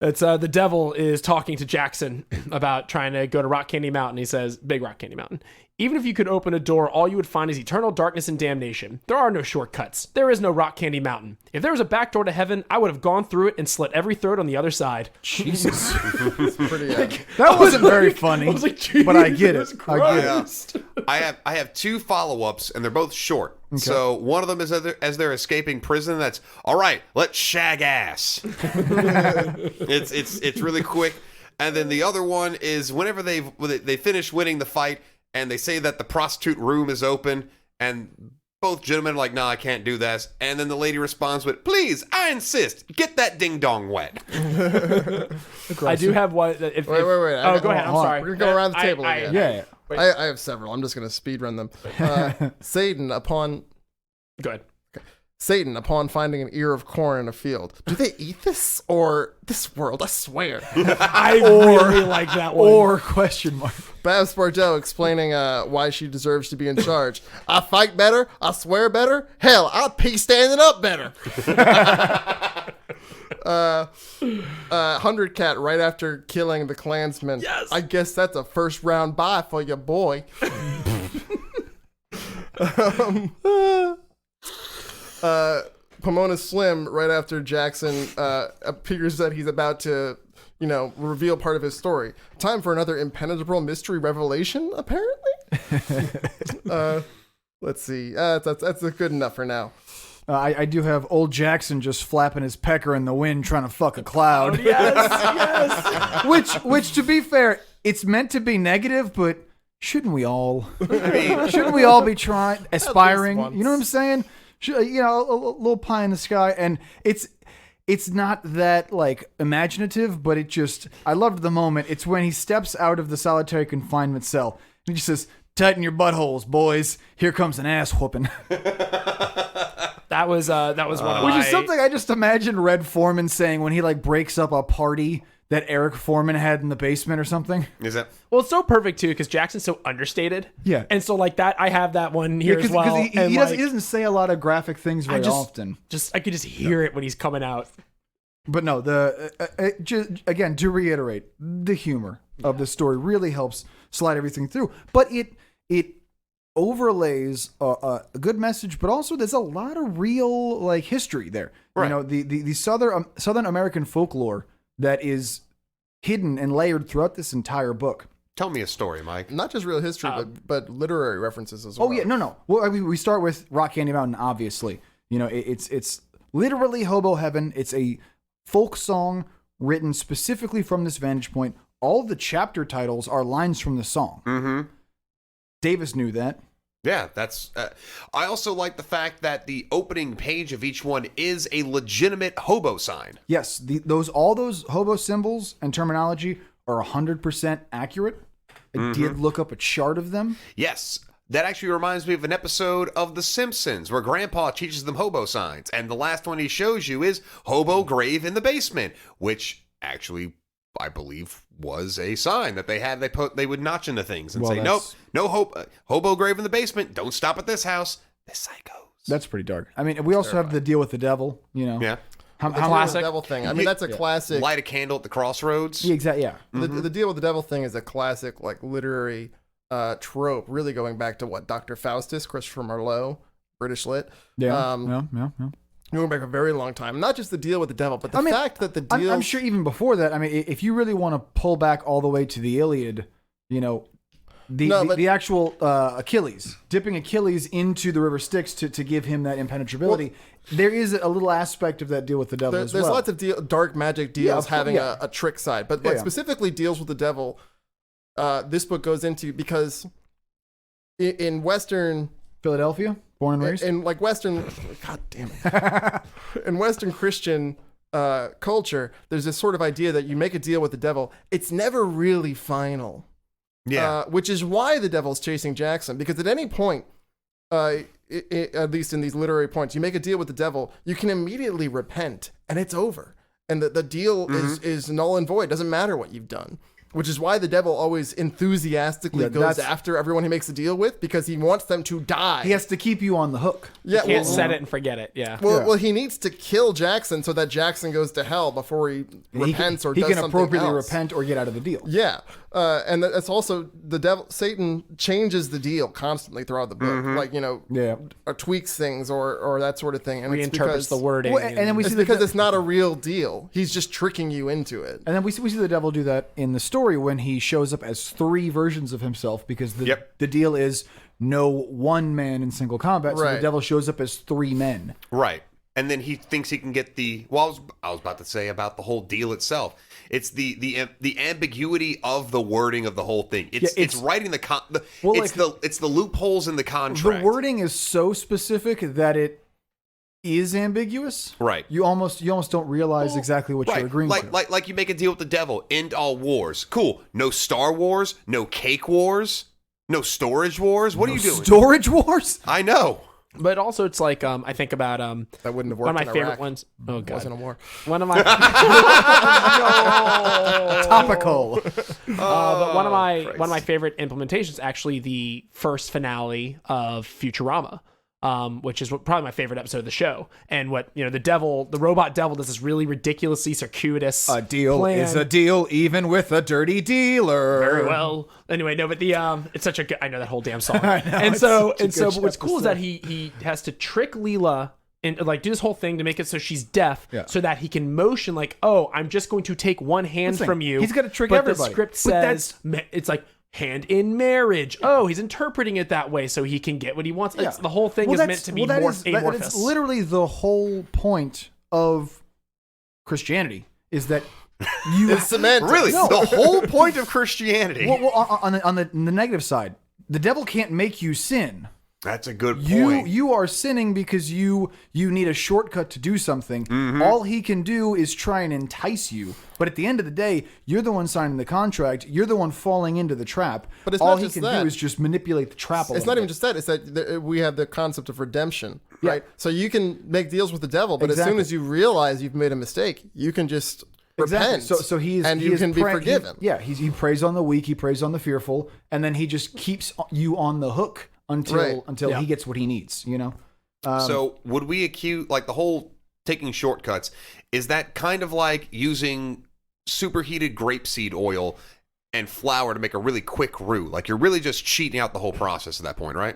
It's the devil is talking to Jackson about trying to go to Rock Candy Mountain. He says, Big Rock Candy Mountain. Even if you could open a door, all you would find is eternal darkness and damnation. There are no shortcuts. There is no Rock Candy Mountain. If there was a back door to heaven, I would have gone through it and slit every throat on the other side. Jesus. Pretty, that wasn't very funny, like, but I get it. I have two follow-ups, and they're both short. Okay. So one of them is as they're escaping prison. That's all right. Let's shag ass. It's really quick. And then the other one is whenever they finish winning the fight, and they say that the prostitute room is open, and both gentlemen are like, "No, I can't do this." And then the lady responds with, "Please, I insist. Get that ding dong wet." I do have one. Wait. Go ahead. I'm sorry. We're gonna go around the table again. Yeah. I have several. I'm just gonna speed run them. Satan upon. Go ahead. Satan, upon finding an ear of corn in a field. Do they eat this or this world? I swear. I really like that one. Or question mark. Babs Bordeaux explaining why she deserves to be in charge. I fight better. I swear better. Hell, I pee standing up better. 100 Cat right after killing the Klansman. Yes. I guess that's a first round bye for your boy. Pomona Slim right after Jackson appears that he's about to, reveal part of his story. Time for another impenetrable mystery revelation, apparently. Let's see. That's good enough for now. I do have old Jackson just flapping his pecker in the wind trying to fuck a cloud. Oh, yes. Which, to be fair, it's meant to be negative, but shouldn't we all? Shouldn't we all be aspiring? You know what I'm saying? A little pie in the sky, and it's not that like imaginative, but I loved the moment. It's when he steps out of the solitary confinement cell and he just says, "Tighten your buttholes, boys. Here comes an ass whooping." That was one of my... Which is something I just imagine Red Foreman saying when he like breaks up a party that Eric Foreman had in the basement or something. Is that? Well, it's so perfect too because Jackson's so understated. Yeah, and so like that, I have that one here as well. Because he doesn't say a lot of graphic things very often. I could just hear it when he's coming out. But no, again, to reiterate, the humor of the story really helps slide everything through. But it overlays a good message, but also there's a lot of real like history there. Right. The Southern American folklore that is hidden and layered throughout this entire book. Tell me a story, Mike. Not just real history, but literary references as well. Oh yeah, no. Well, I mean, we start with Rock Candy Mountain, obviously. You know, it's literally Hobo Heaven. It's a folk song written specifically from this vantage point. All the chapter titles are lines from the song. Mm-hmm. Davis knew that. Yeah, that's. I also like the fact that the opening page of each one is a legitimate hobo sign. Yes, all those hobo symbols and terminology are 100% accurate. I did look up a chart of them. Yes, that actually reminds me of an episode of The Simpsons where Grandpa teaches them hobo signs, and the last one he shows you is hobo grave in the basement, which actually, I believe, was a sign that they had. They would notch into things and say, nope, no hobo grave in the basement. Don't stop at this house. This side goes. That's pretty dark. I mean, we also have the deal with the devil. You know, Yeah. how Classic devil thing. I mean, that's a classic. Light a candle at the crossroads. Yeah, exactly. Yeah. The deal with the devil thing is a classic, like, literary trope. Really going back to what Dr. Faustus, Christopher Marlowe, British lit. Yeah. Yeah. Going back a very long time. Not just the deal with the devil, but the fact that the deal. I'm sure even before that. I mean, if you really want to pull back all the way to the Iliad, you know, the actual Achilles, dipping Achilles into the river Styx to give him that impenetrability. There is a little aspect of that deal with the devil as well. There's lots of dark magic deals having a trick side, but specifically deals with the devil. This book goes into, because in Western Philadelphia, born and raised, in like Western, God damn it, in Western Christian culture, there's this sort of idea that you make a deal with the devil, it's never really final. Yeah. Which is why the devil's chasing Jackson, because at any point, at least in these literary points, you make a deal with the devil, you can immediately repent and it's over. And the deal is null and void. Doesn't matter what you've done. Which is why the devil always enthusiastically goes after everyone he makes a deal with, because he wants them to die. He has to keep you on the hook. Yeah, You can't set it and forget it. Yeah. Well, he needs to kill Jackson so that Jackson goes to hell before he repents or does something else. He can appropriately repent or get out of the deal. Yeah, and that's also the devil. Satan changes the deal constantly throughout the book, like, you know, or tweaks things or that sort of thing, and Reinterprets the wording. Well, and then we see because it's not a real deal. He's just tricking you into it. And then we see the devil do that in the story when he shows up as 3 versions of himself, because the deal is no one man in single combat. So the devil shows up as 3 men. Right. And then he thinks he can get the. Well, I was about to say about the whole deal itself. It's the ambiguity of the wording of the whole thing. It's writing it's the loopholes in the contract. The wording is so specific that it is ambiguous. Right. You almost don't realize exactly what you're agreeing to. Like you make a deal with the devil. End all wars. Cool. No Star Wars. No cake wars. No storage wars. What are you doing? Storage wars? I know. But also, it's like I think about that wouldn't have worked. One of my in favorite Iraq. ones. Oh god, Wasn't a war. One of my Topical. but one of my favorite implementations is actually the first finale of Futurama. Which is probably my favorite episode of the show. And what, you know, the robot devil does this really ridiculously circuitous A deal plan. is a deal, even with a dirty dealer. Very well. Anyway, no, but it's such a good, I know that whole damn song. I know, and it's so, such a good but what's cool is that episode. he has to trick Leela and like do this whole thing to make it so she's deaf, so that he can motion like, oh, I'm just going to take one hand from you. He's got to trick but everybody. The script says it's like hand in marriage. Oh, he's interpreting it that way so he can get what he wants. It's, the whole thing is meant to be amorphous. It's literally the whole point of Christianity is that you It's semantics. Really, the whole point of Christianity. well, on the negative side, the devil can't make you sin. That's a good point. You are sinning because you need a shortcut to do something. All he can do is try and entice you. But at the end of the day, you're the one signing the contract. You're the one falling into the trap. But it's all not he just can that. do is just manipulate the trap. It's not even just that. It's that we have the concept of redemption, right? So you can make deals with the devil, but as soon as you realize you've made a mistake, you can just repent. So he can be forgiven. He preys on the weak. He preys on the fearful, and then he just keeps you on the hook until he gets what he needs. You know. So would we accuse like the whole taking shortcuts? Is that kind of like using superheated grapeseed oil and flour to make a really quick roux? Like you're really just cheating out the whole process at that point, right?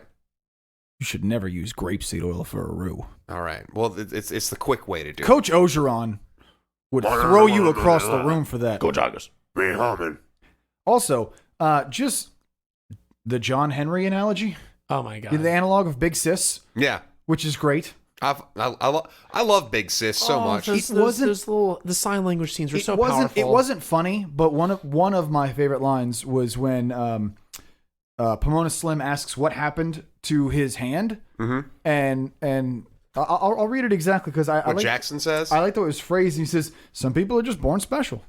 You should never use grapeseed oil for a roux. All right. Well, it's the quick way to do it. Coach Ogeron would throw you across the room for that. Go Joggers. Me hoppin. Also, just the John Henry analogy, Oh my god. the analog of Big Sis, Yeah. which is great. I love Big Sis so much. The sign language scenes were so powerful. It wasn't funny, but one of my favorite lines was when Pomona Slim asks what happened to his hand, and I'll read it exactly because I What like, Jackson says. I like the way it was phrased. He says, "Some people are just born special."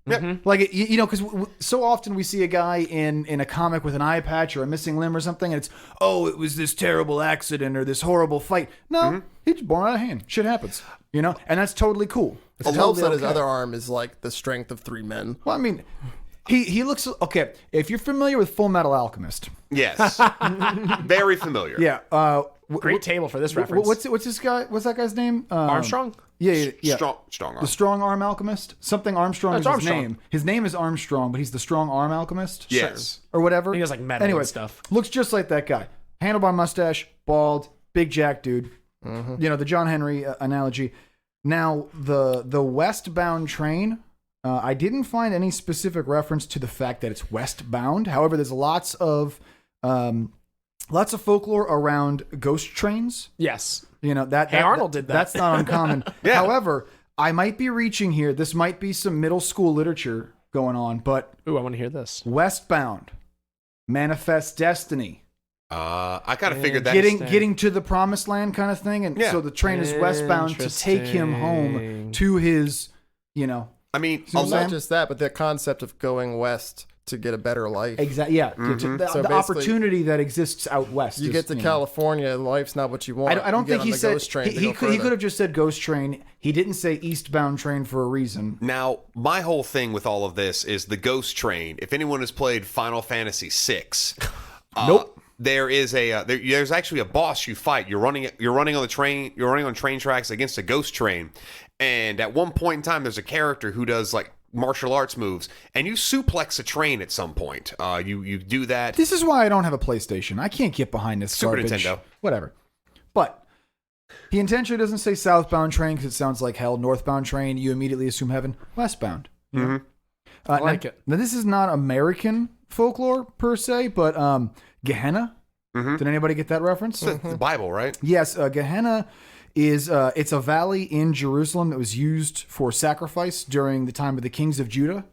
Yeah. Like, you know, because so often we see a guy in a comic with an eye patch or a missing limb or something, and it's, oh, it was this terrible accident or this horrible fight. No, he's just born out of hand. Shit happens, you know, and that's totally cool. It's It helps totally that his other arm is like the strength of 3 men. Well, I mean, he looks okay. If you're familiar with Full Metal Alchemist, Yes. Very familiar. yeah. Great table for this reference. What's this guy? What's that guy's name? Armstrong? Yeah. Strong arm. The Strong Arm Alchemist. Something Armstrong is Armstrong. his name. His name is Armstrong, but he's the Strong Arm Alchemist. Yes. Or whatever. He has, like, metal anyway, and stuff. Looks just like that guy. Handlebar mustache, bald, big jack dude. You know, the John Henry analogy. Now, the westbound train, I didn't find any specific reference to the fact that it's westbound. However, there's lots of folklore around ghost trains. Yes. You know, Arnold did that. That's not uncommon. Yeah. However, I might be reaching here. This might be some middle school literature going on, but Ooh, I want to hear this. westbound, manifest destiny, I kind of figured that. getting to the promised land kind of thing, and Yeah. so the train is westbound to take him home to his, you know, I mean, So a Sam- lot- Not just that, but the concept of going west to get a better life. exact, yeah, the So the basically, opportunity that exists out west. You is, get to know. California, and life's not what you want. I don't You get think on he the said ghost train to he go could further. have just said ghost train. He didn't say eastbound train for a reason. Now, my whole thing with all of this is the ghost train. If anyone has played Final Fantasy VI, Nope. There is there's actually a boss you fight. You're running on the train. You're running on train tracks against a ghost train, and at one point in time, there's a character who does like martial arts moves, and you suplex a train at some point. You do that. This is why I don't have a PlayStation. I can't get behind this Super garbage. Nintendo. Whatever. But he intentionally doesn't say southbound train because it sounds like hell. Northbound train, you immediately assume heaven. Westbound. I like it. Now, this is not American folklore per se, but Gehenna. Did anybody get that reference? It's the Bible, right? Yes, Gehenna is it's a valley in Jerusalem that was used for sacrifice during the time of the kings of Judah.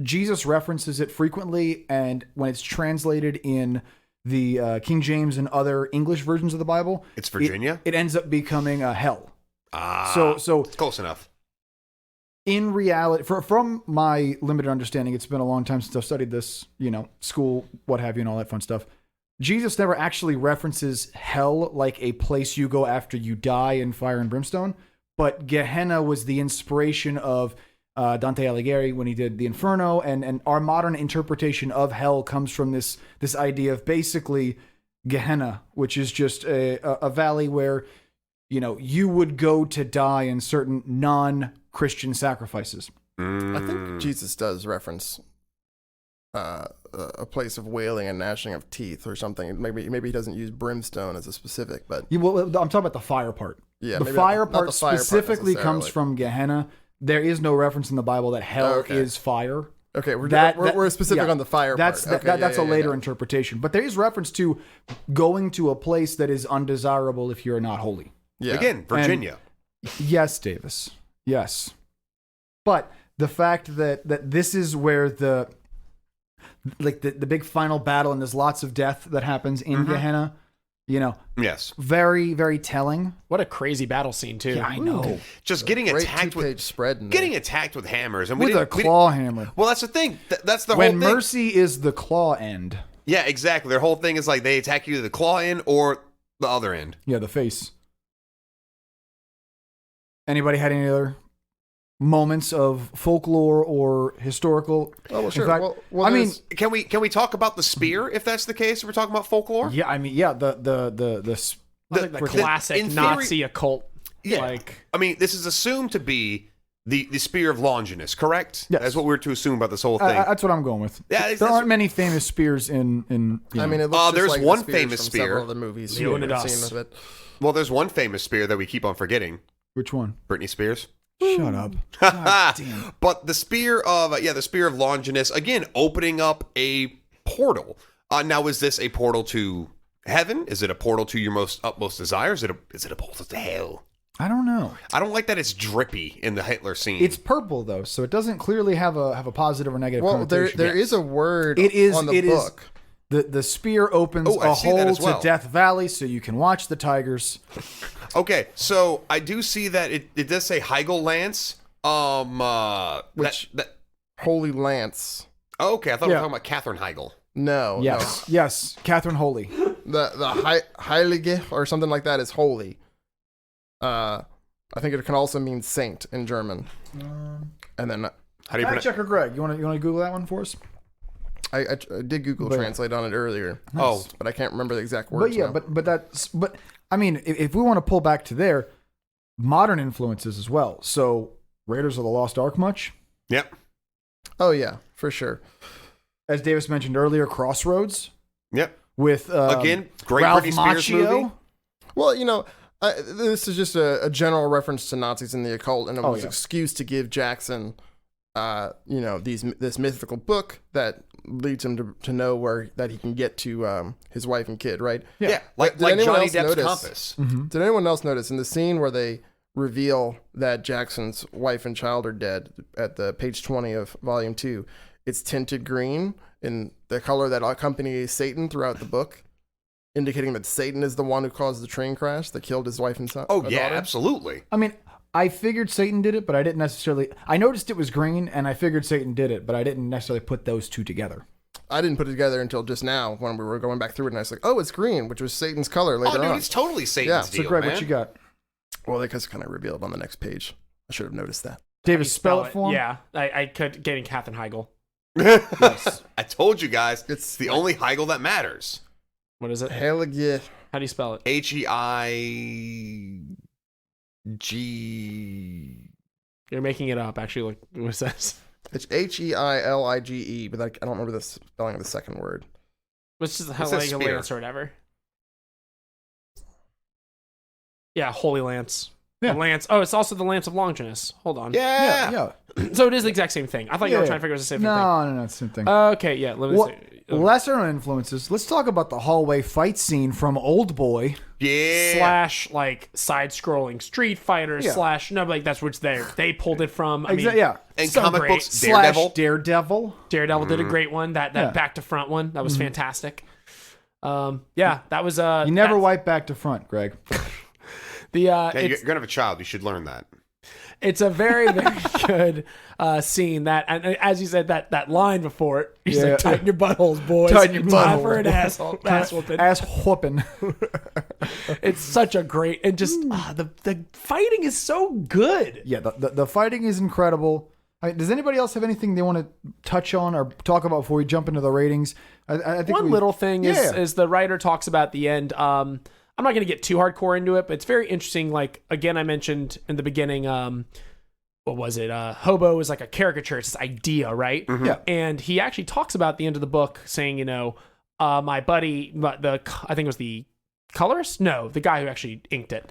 Jesus references it frequently, and when it's translated in the King James and other English versions of the Bible, It's Virginia. It ends up becoming a hell. So So it's close enough. in reality, from my limited understanding, it's been a long time since I've studied this, you know, school, what have you, and all that fun stuff. Jesus never actually references hell like a place you go after you die in fire and brimstone, but Gehenna was the inspiration of Dante Alighieri when he did the Inferno, and our modern interpretation of hell comes from this idea of basically Gehenna, which is just a valley where, you know, you would go to die in certain non-Christian sacrifices. I think Jesus does reference a place of wailing and gnashing of teeth or something. Maybe he doesn't use brimstone as a specific, but Well, I'm talking about the fire part. yeah, The maybe fire not part the fire part specifically comes necessarily. from Gehenna. There is no reference in the Bible that hell Okay. is fire. Okay, we're That- specific yeah, on the fire That's part. that's a later interpretation, but there is reference to going to a place that is undesirable if you're not holy. Yeah. Again, Virginia. Yes, Davis. Yes, but the fact that this is where the big final battle and there's lots of death that happens in Gehenna, you know, Yes. very, very telling. What a crazy battle scene, too. Yeah, I know. Just getting Great attacked with two-page spread. In there. getting attacked with hammers and With a claw hammer. Well, that's the thing. That's the When whole thing. mercy is the claw end. Yeah, exactly. Their whole thing is like they attack you to the claw end or the other end. Yeah, the face. Anybody had any other moments of folklore or historical? Oh, well, sure. In fact, Well, I mean, there's- Can we talk about the spear if that's the case? If we're talking about folklore. yeah, I mean, yeah, the Like the classic in theory- Nazi occult. Yeah. Like, I mean, this is assumed to be the spear of Longinus, correct? Yes. That's what we're to assume about this whole thing. that's what I'm going with. Yeah, there that's- aren't many famous spears in you know. I mean, it looks just there's like one the spears famous from spear. Several of the movies Leonidas. we've seen of it. Well, there's one famous spear that we keep on forgetting. Which one? Britney Spears. Shut up. God damn. But the spear of Longinus, again, opening up a portal. Now, is this a portal to heaven? Is it a portal to your utmost desires? Is it a portal to hell? I don't know. I don't like that it's drippy in the Hitler scene. It's purple though, so it doesn't clearly have a positive or negative Well, connotation. there is a word on the it book. The spear opens I a see that hole as well. to Death Valley, so you can watch the tigers. Okay, so I do see that it does say Heigl Lance. Holy Lance. Okay, I thought we Yeah. were talking about Katherine Heigl. No. Yes, Catherine Holy. No. The Heilige or something like that is holy. I think it can also mean saint in German. And then How do you Fact pronounce? checker Greg, you want to Google that one for us? I did Google Translate on it earlier. Oh. But I can't remember the exact words. But yeah, now. but I mean, if we want to pull back to there, modern influences as well. So Raiders of the Lost Ark much? Yep. Oh yeah, for sure. As Davis mentioned earlier, Crossroads Yep. with Again, great Ralph Britney Spears Macchio. movie. Well, this is just a general reference to Nazis and the occult, and it was an yeah. excuse to give Jackson, this mythical book that leads him to know that he can get to his wife and kid, right? Yeah, like Did anyone Johnny else Depp's notice- compass. Did anyone else notice in the scene where they reveal that Jackson's wife and child are dead at the page 20 of volume 2, it's tinted green in the color that accompanies Satan throughout the book, indicating that Satan is the one who caused the train crash that killed his wife and son. Oh yeah, daughter. absolutely. I mean, I figured Satan did it, but I didn't necessarily. I noticed it was green, and I figured Satan did it, but I didn't necessarily put those two together. I didn't put it together until just now when we were going back through it, and I was like, oh, it's green, which was Satan's color Oh, later dude, on. it's totally Satan's Yeah, deal, So, Greg, man. what you got? Well, they just kind of revealed on the next page. I should have noticed that. Davis, spell it for him. Yeah, I could getting Katherine Heigl. Yes. I told you guys, It's it's the only Heigl that matters. What is it? Heilige. How do you spell it? Heig. You're making it up. Actually, look what it says. It's Heilige, but I don't remember the spelling of the second word. Which is says like a spear. lance or whatever. Yeah, Holy Lance. Yeah. The lance. Oh, it's also the Lance of Longinus. Hold on. Yeah. Yeah. So it is the exact same thing. I thought you were Yeah. trying to figure out the same thing. No, it's the same thing. Okay, yeah. Let me Well, see. lesser known influences. Let's talk about the hallway fight scene from Old Boy. Yeah. Slash like side-scrolling Street Fighter Yeah. slash no, like that's which they pulled it from. I mean, Yeah. And so comic great. books, Slash Daredevil. Daredevil. Daredevil did a great one. That Yeah. back to front one that was fantastic. Yeah, that was You never wipe back to front, Greg. the Yeah, you're it's, gonna have a child. You should learn that. it's a very very good scene. That and as you said that line before it, he's Yeah. like tighten your buttholes, boys. Tighten your It's time buttholes, for an boys." ass whooping. Ass whooping. It's such a great and just the fighting is so good. Yeah, the fighting is incredible. Does anybody else have anything they want to touch on or talk about before we jump into the ratings? I think One little thing Yeah. is the writer talks about at the end. I'm not going to get too hardcore into it, but it's very interesting. Like, again, I mentioned in the beginning, what was it? Hobo is like a caricature. It's this idea, right? Yeah. And he actually talks about at the end of the book saying, my buddy, I think it was the colorist? No, the guy who actually inked it,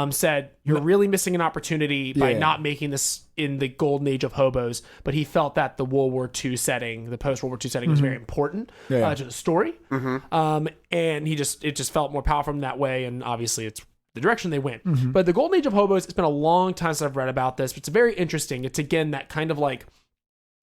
said, you're really missing an opportunity by Yeah. not making this in the golden age of hobos. But he felt that the World War II setting, the post-World War II setting was very important Yeah. to the story. And it just felt more powerful in that way. And obviously it's the direction they went. But the golden age of hobos, it's been a long time since I've read about this, but it's very interesting. It's again, that kind of like,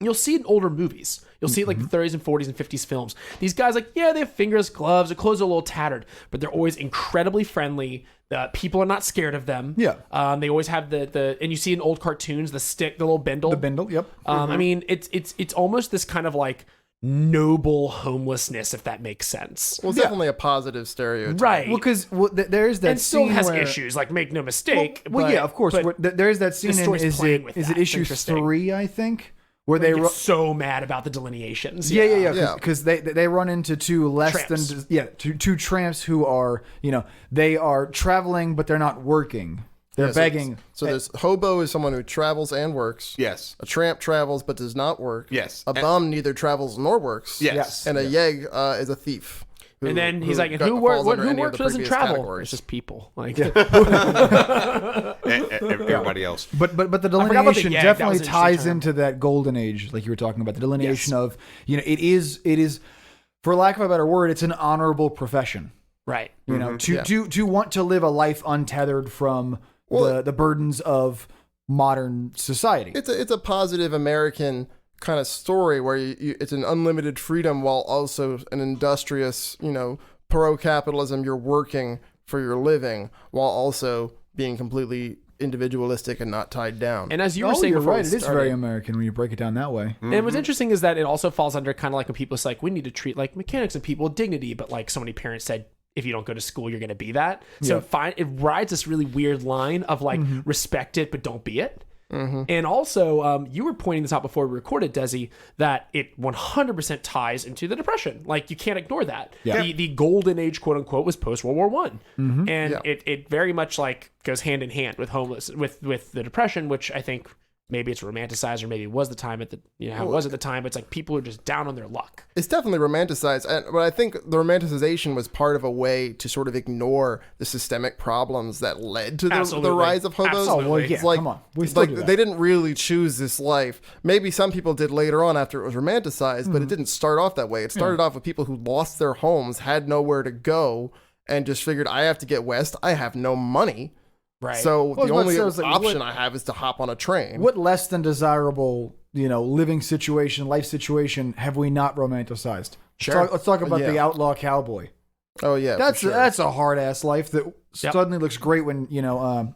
you'll see it in older movies. You'll see it like the 30s and 40s and 50s films. These guys, like, yeah, they have fingers, gloves, their clothes are a little tattered, but they're always incredibly friendly. People are not scared of them. Yeah. They always have the and you see in old cartoons, the stick, the little bindle. The bindle, yep. I mean, it's almost this kind of like noble homelessness, if that makes sense. Well, it's definitely a positive stereotype. Right. Well, because there's that and still scene has where, issues, like make no mistake. Well, but, yeah, of course. but There's that scene in story's playing with is that. it It's issue interesting. 3, I think, where they they get so mad about the delineations. Yeah. Because they run into two less Tramps. than two tramps who are they are traveling but they're not working. They're Yeah, begging. So there's hobo is someone who travels and works. Yes. A tramp travels but does not work. Yes. A bum neither travels nor works. Yes. And a yegg is a thief. And then he's like, got- who falls works? under any of Who the doesn't previous travel? categories. It's just people. Like, Everybody else. But the forgot about the delineation yag. That definitely was an interesting ties term. into that golden age, like you were talking about. The delineation Yes. of, it is, for lack of a better word, it's an honorable profession. right. You know, to want to live a life untethered from the burdens of modern society. It's a positive American kind of story where it's an unlimited freedom while also an industrious, pro-capitalism. You're working for your living while also being completely individualistic and not tied down. And as you were saying you're before, right. we It is started- very American when you break it down that way. And what's interesting is that it also falls under kind of like when people say, like, we need to treat like mechanics and people with dignity, but like so many parents said, if you don't go to school, you're going to be that. So it rides this really weird line of like respect it, but don't be it. And also, you were pointing this out before we recorded, Desi, that it 100% ties into the Depression. Like, you can't ignore that. Yeah. The golden age, quote unquote, was post World War One, and it very much like goes hand in hand with with the Depression, which I think maybe it's romanticized or maybe it was the time how it was at the time. But it's like people are just down on their luck. It's definitely romanticized, but I think the romanticization was part of a way to sort of ignore the systemic problems that led to the Absolutely. rise of hobos. Absolutely. Oh, well, yeah, It's like, come on. We still do that. they didn't really choose this life. Maybe some people did later on after it was romanticized, but it didn't start off that way. It started off with people who lost their homes, had nowhere to go, and just figured, I have to get west. I have no money. Right. So Well, the but only so it's like, option what- I have is to hop on a train. What less than desirable, living situation, life situation have we not romanticized? Sure. Let's talk about Yeah. the outlaw cowboy. Oh yeah, That's for sure. that's a hard ass life that suddenly looks great when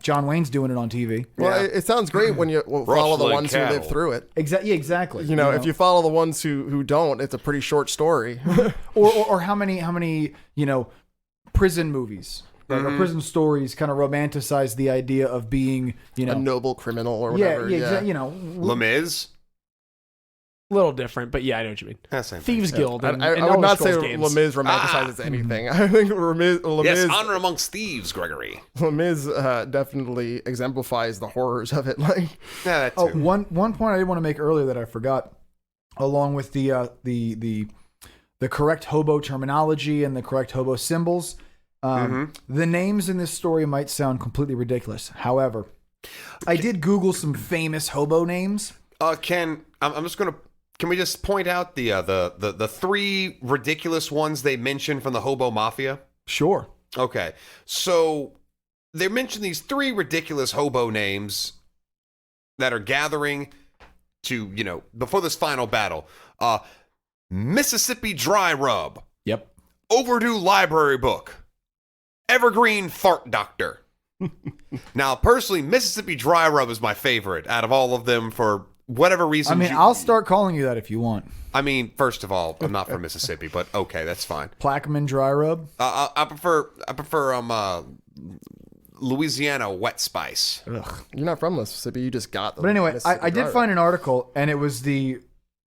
John Wayne's doing it on TV. Well, it sounds great when you follow the Rustling ones who cattle. live through it. Exactly. If you follow the ones who don't, it's a pretty short story. or how many prison movies. Like or prison stories kind of romanticize the idea of being, A noble criminal or yeah, whatever. exactly. Les Mis. A little different, but yeah, I know what you mean. Yeah, same thing. Thieves Guild. And, I and would Elder not say Scrolls games. Les Mis romanticizes anything. I think Les Yes, Mis, honor amongst thieves, Gregory. Les Mis definitely exemplifies the horrors of it. Like, Yeah, that Oh, too. one point I did want to make earlier that I forgot, along with the correct hobo terminology and the correct hobo symbols. The names in this story might sound completely ridiculous. However, I did Google some famous hobo names. Can we just point out the three ridiculous ones they mentioned from the Hobo Mafia? Sure. Okay, so they mentioned these three ridiculous hobo names that are gathering to, before this final battle. Mississippi Dry Rub, Yep. Overdue Library Book, Evergreen Fart Doctor. Now, personally, Mississippi Dry Rub is my favorite out of all of them for whatever reason. I mean, I'll start calling you that if you want. I mean, first of all, I'm not from Mississippi, but okay, that's fine. Plaquemine Dry Rub. I prefer Louisiana Wet Spice. Ugh. you're not from Mississippi. You just got them. But anyway, I did find an article, and it was the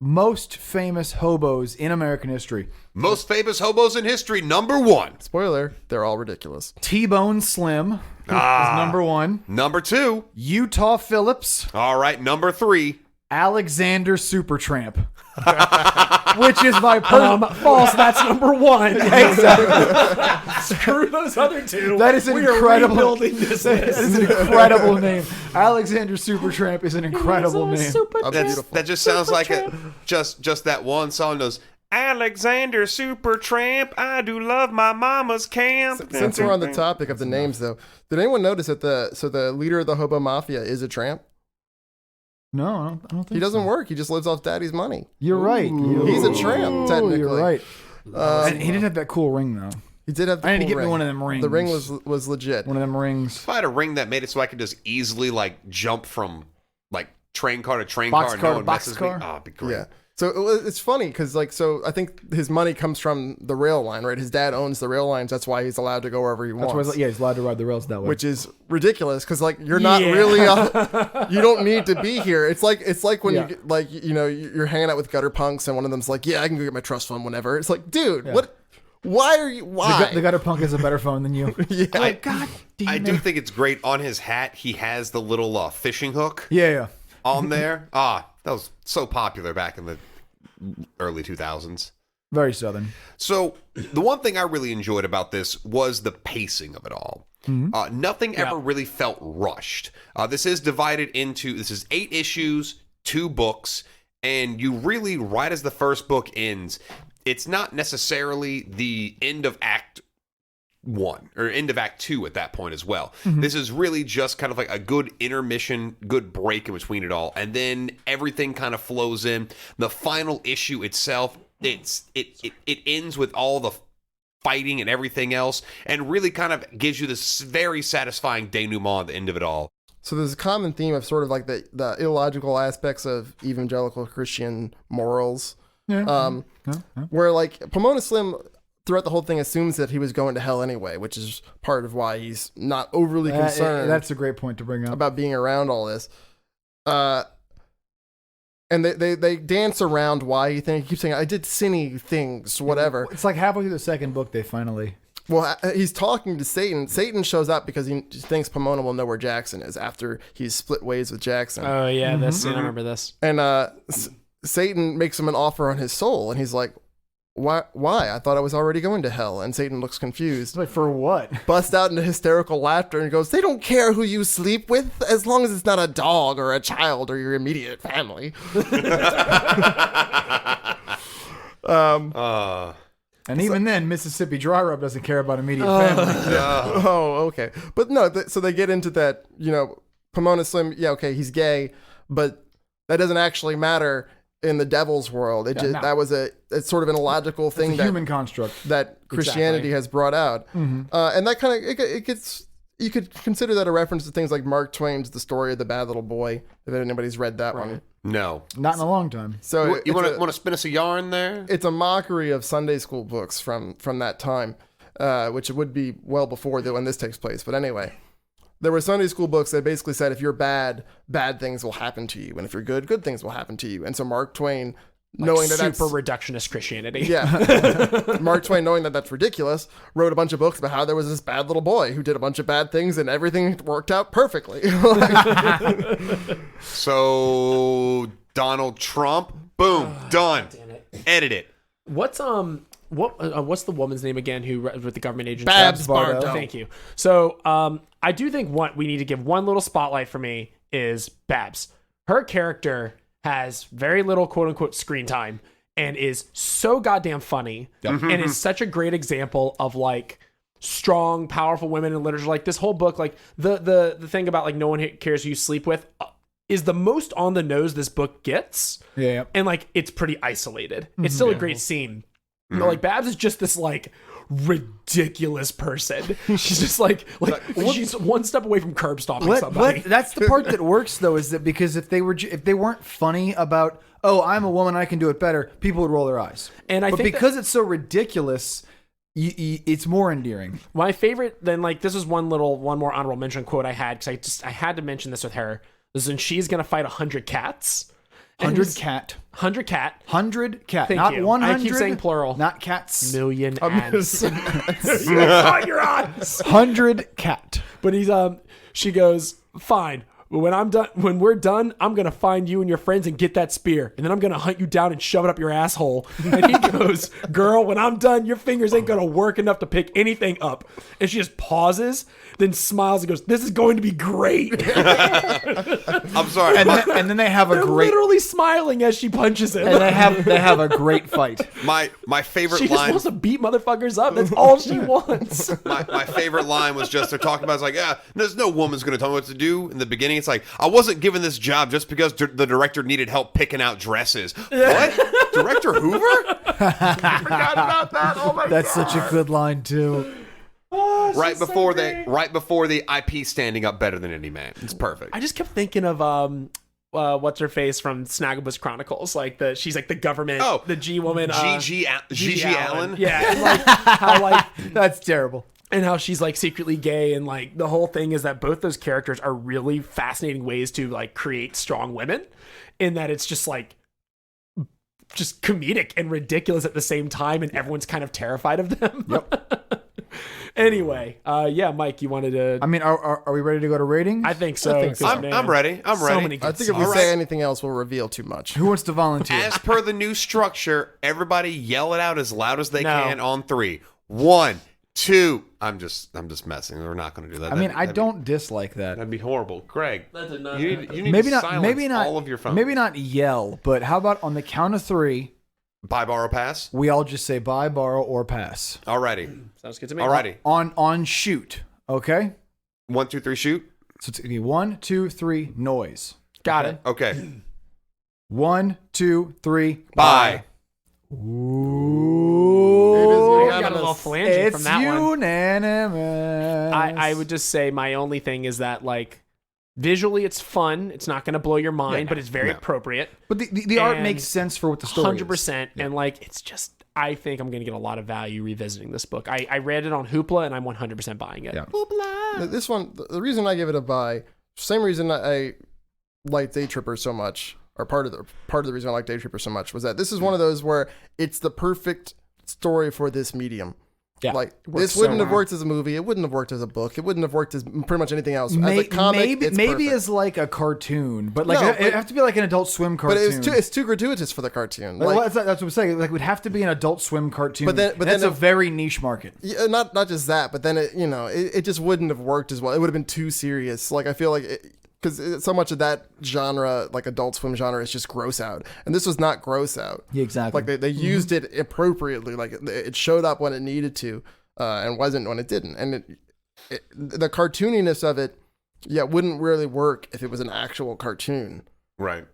most famous hobos in American history. Most famous hobos in history, number one. Spoiler: they're all ridiculous. T-Bone Slim is number one. Number two. Utah Phillips. All right, number three. Alexander Supertramp. Which is my personal... False. That's number one. Exactly. Screw those other two. That is an We are incredible... rebuilding this That list. is an incredible name. Alexander Supertramp is an incredible name. That just sounds like just that one song. Those Alexander Supertramp. I do love my mama's camp. Since we're on the topic of the names, though, did anyone notice that the leader of the Hobo Mafia is a tramp? No, I don't think He doesn't so. work. He just lives off daddy's money. You're right. He's a tramp, technically. You're right. And he didn't have that cool ring, though. He did have the I need to cool get me ring. one of them rings. The ring was legit. One of them rings. If I had a ring that made it so I could just easily jump from train car to train Box car and car no to one box messes car? me. Oh, it'd be great. Yeah. So it's funny because I think his money comes from the rail line, right? His dad owns the rail lines. That's why he's allowed to go wherever he That's wants. why he's allowed to ride the rails that way. Which is ridiculous because you're not really you don't need to be here. It's like when Yeah. you get, you're hanging out with gutter punks and one of them's like, yeah, I can go get my trust fund whenever. It's like, dude, what? Why are you? Why? the gutter punk has a better phone than you. Yeah. I do think it's great. On his hat, he has the little fishing hook Yeah. on there. That was so popular back in the early 2000s. Very Southern. So the one thing I really enjoyed about this was the pacing of it all. Nothing ever really felt rushed. This is 8 issues, 2 books, and you really, right as the first book ends, it's not necessarily the end of Act 1 or end of Act 2 at that point as well. This is really just kind of like a good intermission, good break in between it all, and then everything kind of flows in. The final issue itself, it ends with all the fighting and everything else, and really kind of gives you this very satisfying denouement at the end of it all. So there's a common theme of sort of like the illogical aspects of evangelical Christian morals. Where like Pomona Slim throughout the whole thing assumes that he was going to hell anyway, which is part of why he's not overly concerned. That's a great point to bring up about being around all this. And they dance around why he keeps saying, I did sinny things, whatever. It's like halfway through the second book, they finally... Well, he's talking to Satan. Satan shows up because he thinks Pomona will know where Jackson is after he's split ways with Jackson. Oh, yeah, this scene, I remember this. And Satan makes him an offer on his soul, and he's like, Why? I thought I was already going to hell. And Satan looks confused. Like, for what? Busts out into hysterical laughter and goes, they don't care who you sleep with as long as it's not a dog or a child or your immediate family. And even then, Mississippi Dry Rub doesn't care about immediate family. Oh, okay. But no, so they get into that, Pomona Slim, he's gay, but that doesn't actually matter in the devil's world. That was it's sort of an illogical thing, that human construct that Christianity has brought out. And that kind of it gets, you could consider that a reference to things like Mark Twain's The Story of the Bad Little Boy, if anybody's read that one. No, not in a long time. So you want to spin us a yarn there? It's a mockery of Sunday school books from that time, which would be well before when this takes place. But anyway, there were Sunday school books that basically said if you're bad, bad things will happen to you, and if you're good, good things will happen to you. And so Mark Twain, knowing that that's super reductionist Christianity, Mark Twain, knowing that that's ridiculous, wrote a bunch of books about how there was this bad little boy who did a bunch of bad things and everything worked out perfectly. So Donald Trump, boom, done. Damn it. Edit it. What's the woman's name again who with the government agency? Babs Bardo. Thank you. So I do think we need to give one little spotlight for me is Babs. Her character has very little quote unquote screen time and is so goddamn funny and is such a great example of like strong, powerful women in literature. Like this whole book, like the thing about like no one cares who you sleep with is the most on the nose this book gets. Yeah. And like it's pretty isolated. It's still a great scene. But like Babs is just this like ridiculous person. She's just like she's one step away from curb stomping somebody. That's the part that works though, is that because if they weren't funny about, oh, I'm a woman, I can do it better, people would roll their eyes. And but because it's so ridiculous, it's more endearing. My favorite, then, like, this is one more honorable mention quote I had because I had to mention this with her. This is when she's gonna fight 100 cats. 100 cat. 100 cat. 100 cat. Thank not you. 100. I keep saying plural. Not cats. Million ants. On your eyes. 100 cat. But she goes, fine. When we're done, I'm going to find you and your friends and get that spear. And then I'm going to hunt you down and shove it up your asshole. And he goes, girl, when I'm done, your fingers ain't going to work enough to pick anything up. And she just pauses, then smiles and goes, this is going to be great. I'm sorry. And then they have They're literally smiling as she punches him. And they have a great fight. My favorite she line. just wants to beat motherfuckers up. That's all she wants. My favorite line was just they're talking about, it's like, yeah, there's no woman's going to tell me what to do. In the beginning, it's like, I wasn't given this job just because the director needed help picking out dresses. What? Director Hoover? I forgot about that. Oh my god. That's such a good line too. Oh, right before the IP standing up better than any man. It's perfect. I just kept thinking of what's her face from Snagglebush Chronicles, like she's like the government, the G woman, Gigi Allen. Yeah, and like how like that's terrible. And how she's like secretly gay, and like the whole thing is that both those characters are really fascinating ways to like create strong women, in that it's just like just comedic and ridiculous at the same time, and everyone's kind of terrified of them. Yep. Anyway, yeah, Mike, you wanted to. I mean, are we ready to go to ratings? I think so. I think so. 'cause, I'm man, ready. I'm so ready. many I good think if we songs. say anything else, we'll reveal too much. Who wants to volunteer? As per the new structure, everybody yell it out as loud as they No. can on 3. 1, 2. I'm just messing. We're not going to do that. I mean, I That'd be- don't dislike that. That'd be horrible, Craig. That did not You happen. need Maybe to not. silence Maybe not. all of your phones. Maybe not yell, but how about on the count of 3, Buy, borrow, pass. we all just say buy, borrow, or pass. Alrighty. Sounds good to me. Alrighty. On shoot. Okay. 1, 2, 3, shoot. So it's gonna be 1, 2, 3, noise. Got it. Okay. 1, 2, 3, Buy. Ooh. It is I got a little flanging It's from that one. unanimous. I would just say my only thing is that like visually it's fun. It's not going to blow your mind, but it's very appropriate. But the art And makes sense for what the story is. 100%. And like it's just I think I'm going to get a lot of value revisiting this book. I read it on Hoopla and I'm 100% buying it. Yeah. This one, the reason I give it a buy, same reason I like Day Tripper so much, or part of the reason I like Day Tripper so much was that this is one of those where it's the perfect story for this medium. Yeah, Like works this so wouldn't have well. worked as a movie. It wouldn't have worked as a book. It wouldn't have worked as pretty much anything else. As a comic, maybe it's maybe perfect. as like a cartoon, but like No, it'd have to be like an Adult Swim But cartoon. it's too gratuitous for the cartoon. Like, Like, well, that's what I'm saying. Like, it would have to be an Adult Swim cartoon. But then that's a if- very niche market. yeah, not just that, but then it just wouldn't have worked as well. It would have been too serious. Like I feel like because so much of that genre, like Adult Swim genre, is just gross out, and this was not gross out. Yeah, exactly. Like they used it appropriately. Like it showed up when it needed to, and wasn't when it didn't. And the cartooniness of it, wouldn't really work if it was an actual cartoon. Right.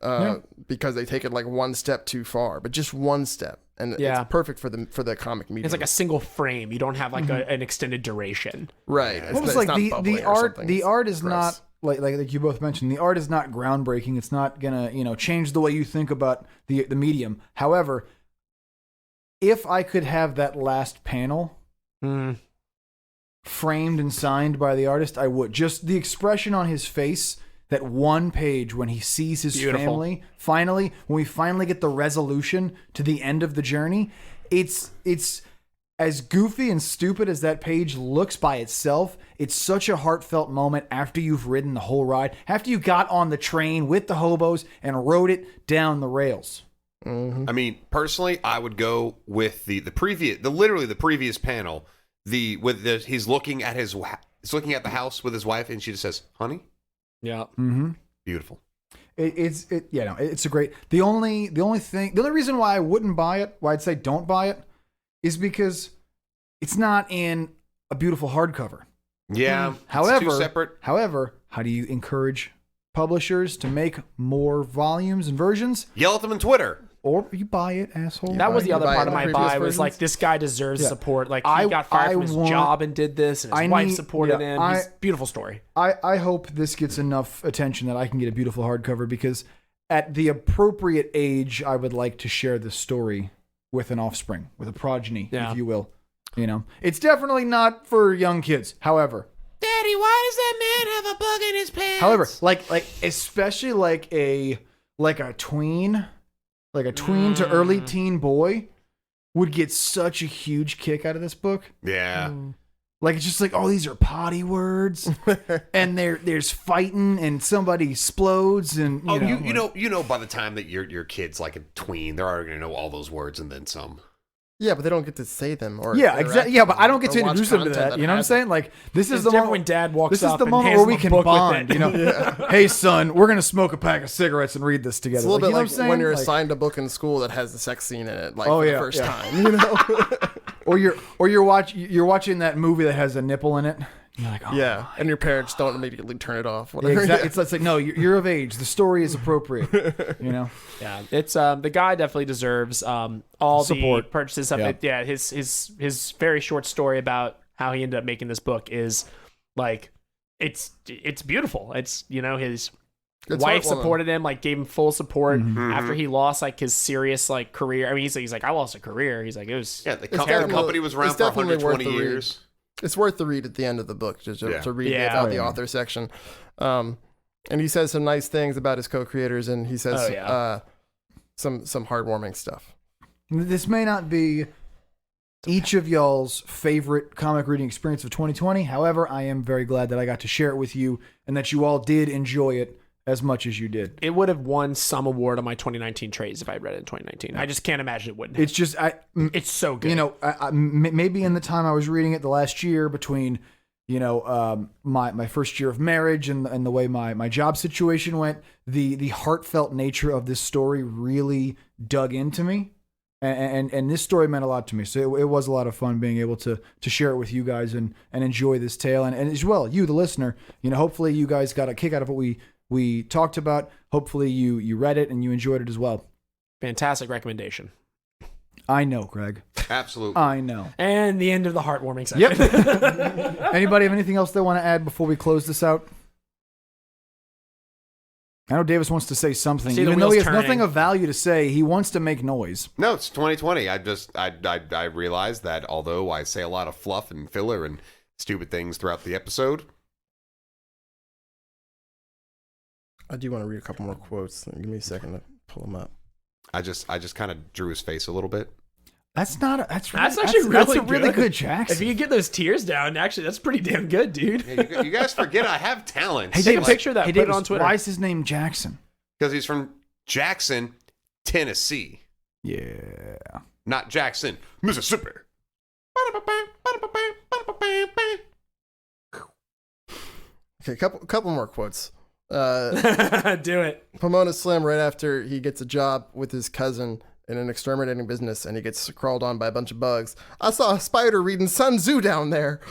Because they take it like one step too far, but just one step, and Yeah. it's perfect for the comic medium. It's like a single frame. You don't have like an extended duration. right. Well, it's it's like not the bubbling or art. something. The It's art is gross. not like you both mentioned. The art is not groundbreaking. It's not gonna change the way you think about the medium. However, if I could have that last panel framed and signed by the artist, I would. Just the expression on his face, that one page when he sees his Beautiful. family, finally, when we finally get the resolution to the end of the journey, it's as goofy and stupid as that page looks by itself. It's such a heartfelt moment after you've ridden the whole ride, after you got on the train with the hobos and rode it down the rails. I mean, personally, I would go with the previous panel. He's looking at the house with his wife, and she just says, "Honey." Yeah. Mm-hmm. Beautiful. It's a great. The only reason why I wouldn't buy it, why I'd say don't buy it, is because it's not in a beautiful hardcover. Yeah. It's However, two separate. how do you encourage publishers to make more volumes and versions? Yell at them on Twitter. Or you buy it, asshole. That was the other buy part it of on my previous buy was like, versions? this guy deserves Yeah. support. Like, he I- got fired I from his want- job and did this, and his I wife need- supported yeah, him. He's beautiful story. I hope this gets enough attention that I can get a beautiful hardcover, because at the appropriate age, I would like to share this story with an offspring, with a progeny, Yeah. if you will. It's definitely not for young kids. However, Daddy, why does that man have a bug in his pants? However, like especially like a tween, to early teen boy would get such a huge kick out of this book. Yeah. Like, it's just like, oh, these are potty words, and there's fighting, and somebody explodes, and You know, by the time that your kid's like a tween, they're already gonna know all those words and then some. Yeah, but they don't get to say them or Yeah, interact exactly. Yeah, but I don't get or to watch introduce them to content that. You know what I'm has saying? Like, this is It's the different moment when Dad walks This is up the and moment hands where him we a can book with bond. it. Hey son, we're gonna smoke a pack of cigarettes and read this together. It's a little bit you know like what I'm saying? when you're Like- assigned a book in school that has the sex scene in it, like Oh, for yeah, the first yeah. time. or you're watching that movie that has a nipple in it. You're like, oh. Yeah, and your parents don't immediately turn it off. Yeah, Whatever. exactly. It's like, no, you're of age. The story is appropriate. Yeah, it's the guy definitely deserves all Support. the purchases of Yeah. it. Yeah, his very short story about how he ended up making this book is like it's beautiful. It's his It's wife heartwarming. supported him, like gave him full support after he lost like his serious like career. I mean, he's like I lost a career. He's like it was Yeah, the definitely- company was around it's for definitely worth 120 the read. years. It's worth the read at the end of the book just to, Yeah. to read Yeah. about Oh, the yeah. author section. And he says some nice things about his co-creators, and he says Oh, yeah. some heartwarming stuff. This may not be each of y'all's favorite comic reading experience of 2020. However, I am very glad that I got to share it with you and that you all did enjoy it as much as you did. It would have won some award on my 2019 trades if I read it in 2019. I just can't imagine it wouldn't. It's just, It's so good. you know, maybe in the time I was reading it the last year between, you know, my first year of marriage and the way my job situation went, the heartfelt nature of this story really dug into me. And this story meant a lot to me. So it was a lot of fun being able to share it with you guys and enjoy this tale. And as well, you, the listener, you know, hopefully you guys got a kick out of what we talked about. Hopefully you read it and you enjoyed it as well. Fantastic recommendation. I know, Greg. Absolutely. I know. And the end of the heartwarming section. Yep. Anybody have anything else they want to add before we close this out? I know Davis wants to say something. See the Even though he has wheels nothing turning. of value to say, he wants to make noise. No, it's 2020. I realized that although I say a lot of fluff and filler and stupid things throughout the episode, I do want to read a couple more quotes. Give me a second to pull them up. I just kind of drew his face a little bit. That's not. That's actually that's really a really good. good Jackson. If you could get those tears down, actually, that's pretty damn good, dude. Yeah, you guys forget I have talents. Hey, Take a Davis, picture of that. Hey, Put it Davis, on Twitter. why is his name Jackson? Because he's from Jackson, Tennessee, Yeah. not Jackson, Mississippi. Okay, couple more quotes. Do it. Pomona Slim, right after he gets a job with his cousin in an exterminating business and he gets crawled on by a bunch of bugs. I saw a spider reading Sun Tzu down there.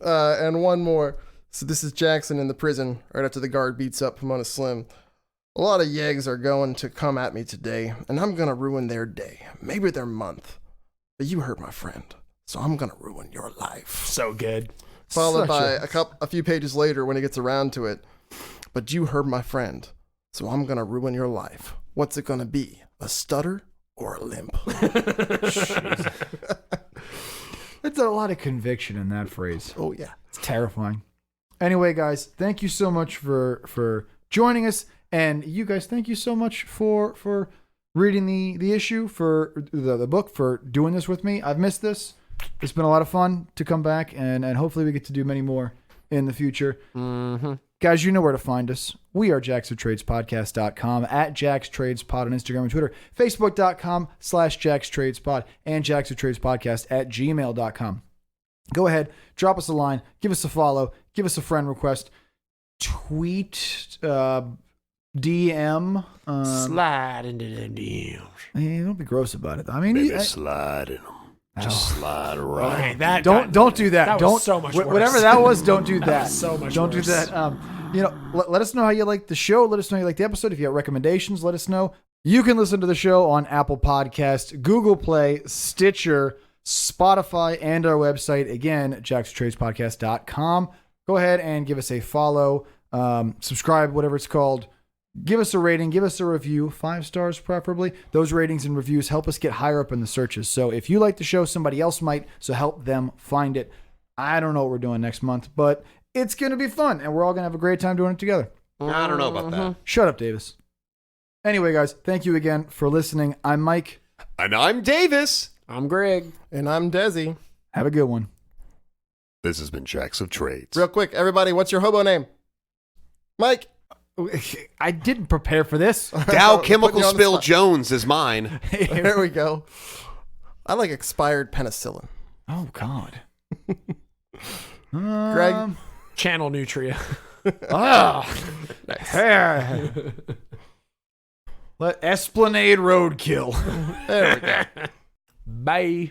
And one more. So this is Jackson in the prison right after the guard beats up Pomona Slim. A lot of yegs are going to come at me today, and I'm going to ruin their day, maybe their month. But you hurt my friend, so I'm going to ruin your life. So good. Followed Such by a few pages later when he gets around to it. But you hurt my friend, so I'm going to ruin your life. What's it going to be? A stutter or a limp? There's a lot of conviction in that phrase. Oh, yeah. It's terrifying. Anyway, guys, thank you so much for joining us. And you guys, thank you so much for reading the issue, for the book, for doing this with me. I've missed this. It's been a lot of fun to come back, and hopefully we get to do many more in the future. Mm-hmm. Guys, you know where to find us. We are JacksOfTradesPodcast.com, at JacksTradesPod on Instagram and Twitter, Facebook.com/JacksTradesPod, and JacksOfTradesPodcast@gmail.com. Go ahead, drop us a line, give us a follow, give us a friend request, tweet, DM. Slide into the DMs. Hey, don't be gross about it. I mean, slide in them. Just slide around. Okay, that don't do that. That was Don't so much worse. Whatever that was, don't do that. was so much Don't worse. do that. You know, let us know how you like the show. Let us know how you like the episode. If you have recommendations, let us know. You can listen to the show on Apple Podcast, Google Play, Stitcher, Spotify, and our website. Again, JacksTradesPodcast.com. Go ahead and give us a follow, subscribe, whatever it's called. Give us a rating, give us a review, 5 stars preferably. Those ratings and reviews help us get higher up in the searches. So if you like the show, somebody else might, so help them find it. I don't know what we're doing next month, but it's going to be fun, and we're all going to have a great time doing it together. I don't know about that. Shut up, Davis. Anyway, guys, thank you again for listening. I'm Mike. And I'm Davis. I'm Greg. And I'm Desi. Have a good one. This has been Jacks of Trades. Real quick, everybody, what's your hobo name? Mike. I didn't prepare for this. Dow Putting Chemical you on the Spill spot. Jones is mine. There we go. I like expired penicillin. Oh, God. Greg? Channel Nutria. Let Esplanade Roadkill. There we go. Bye.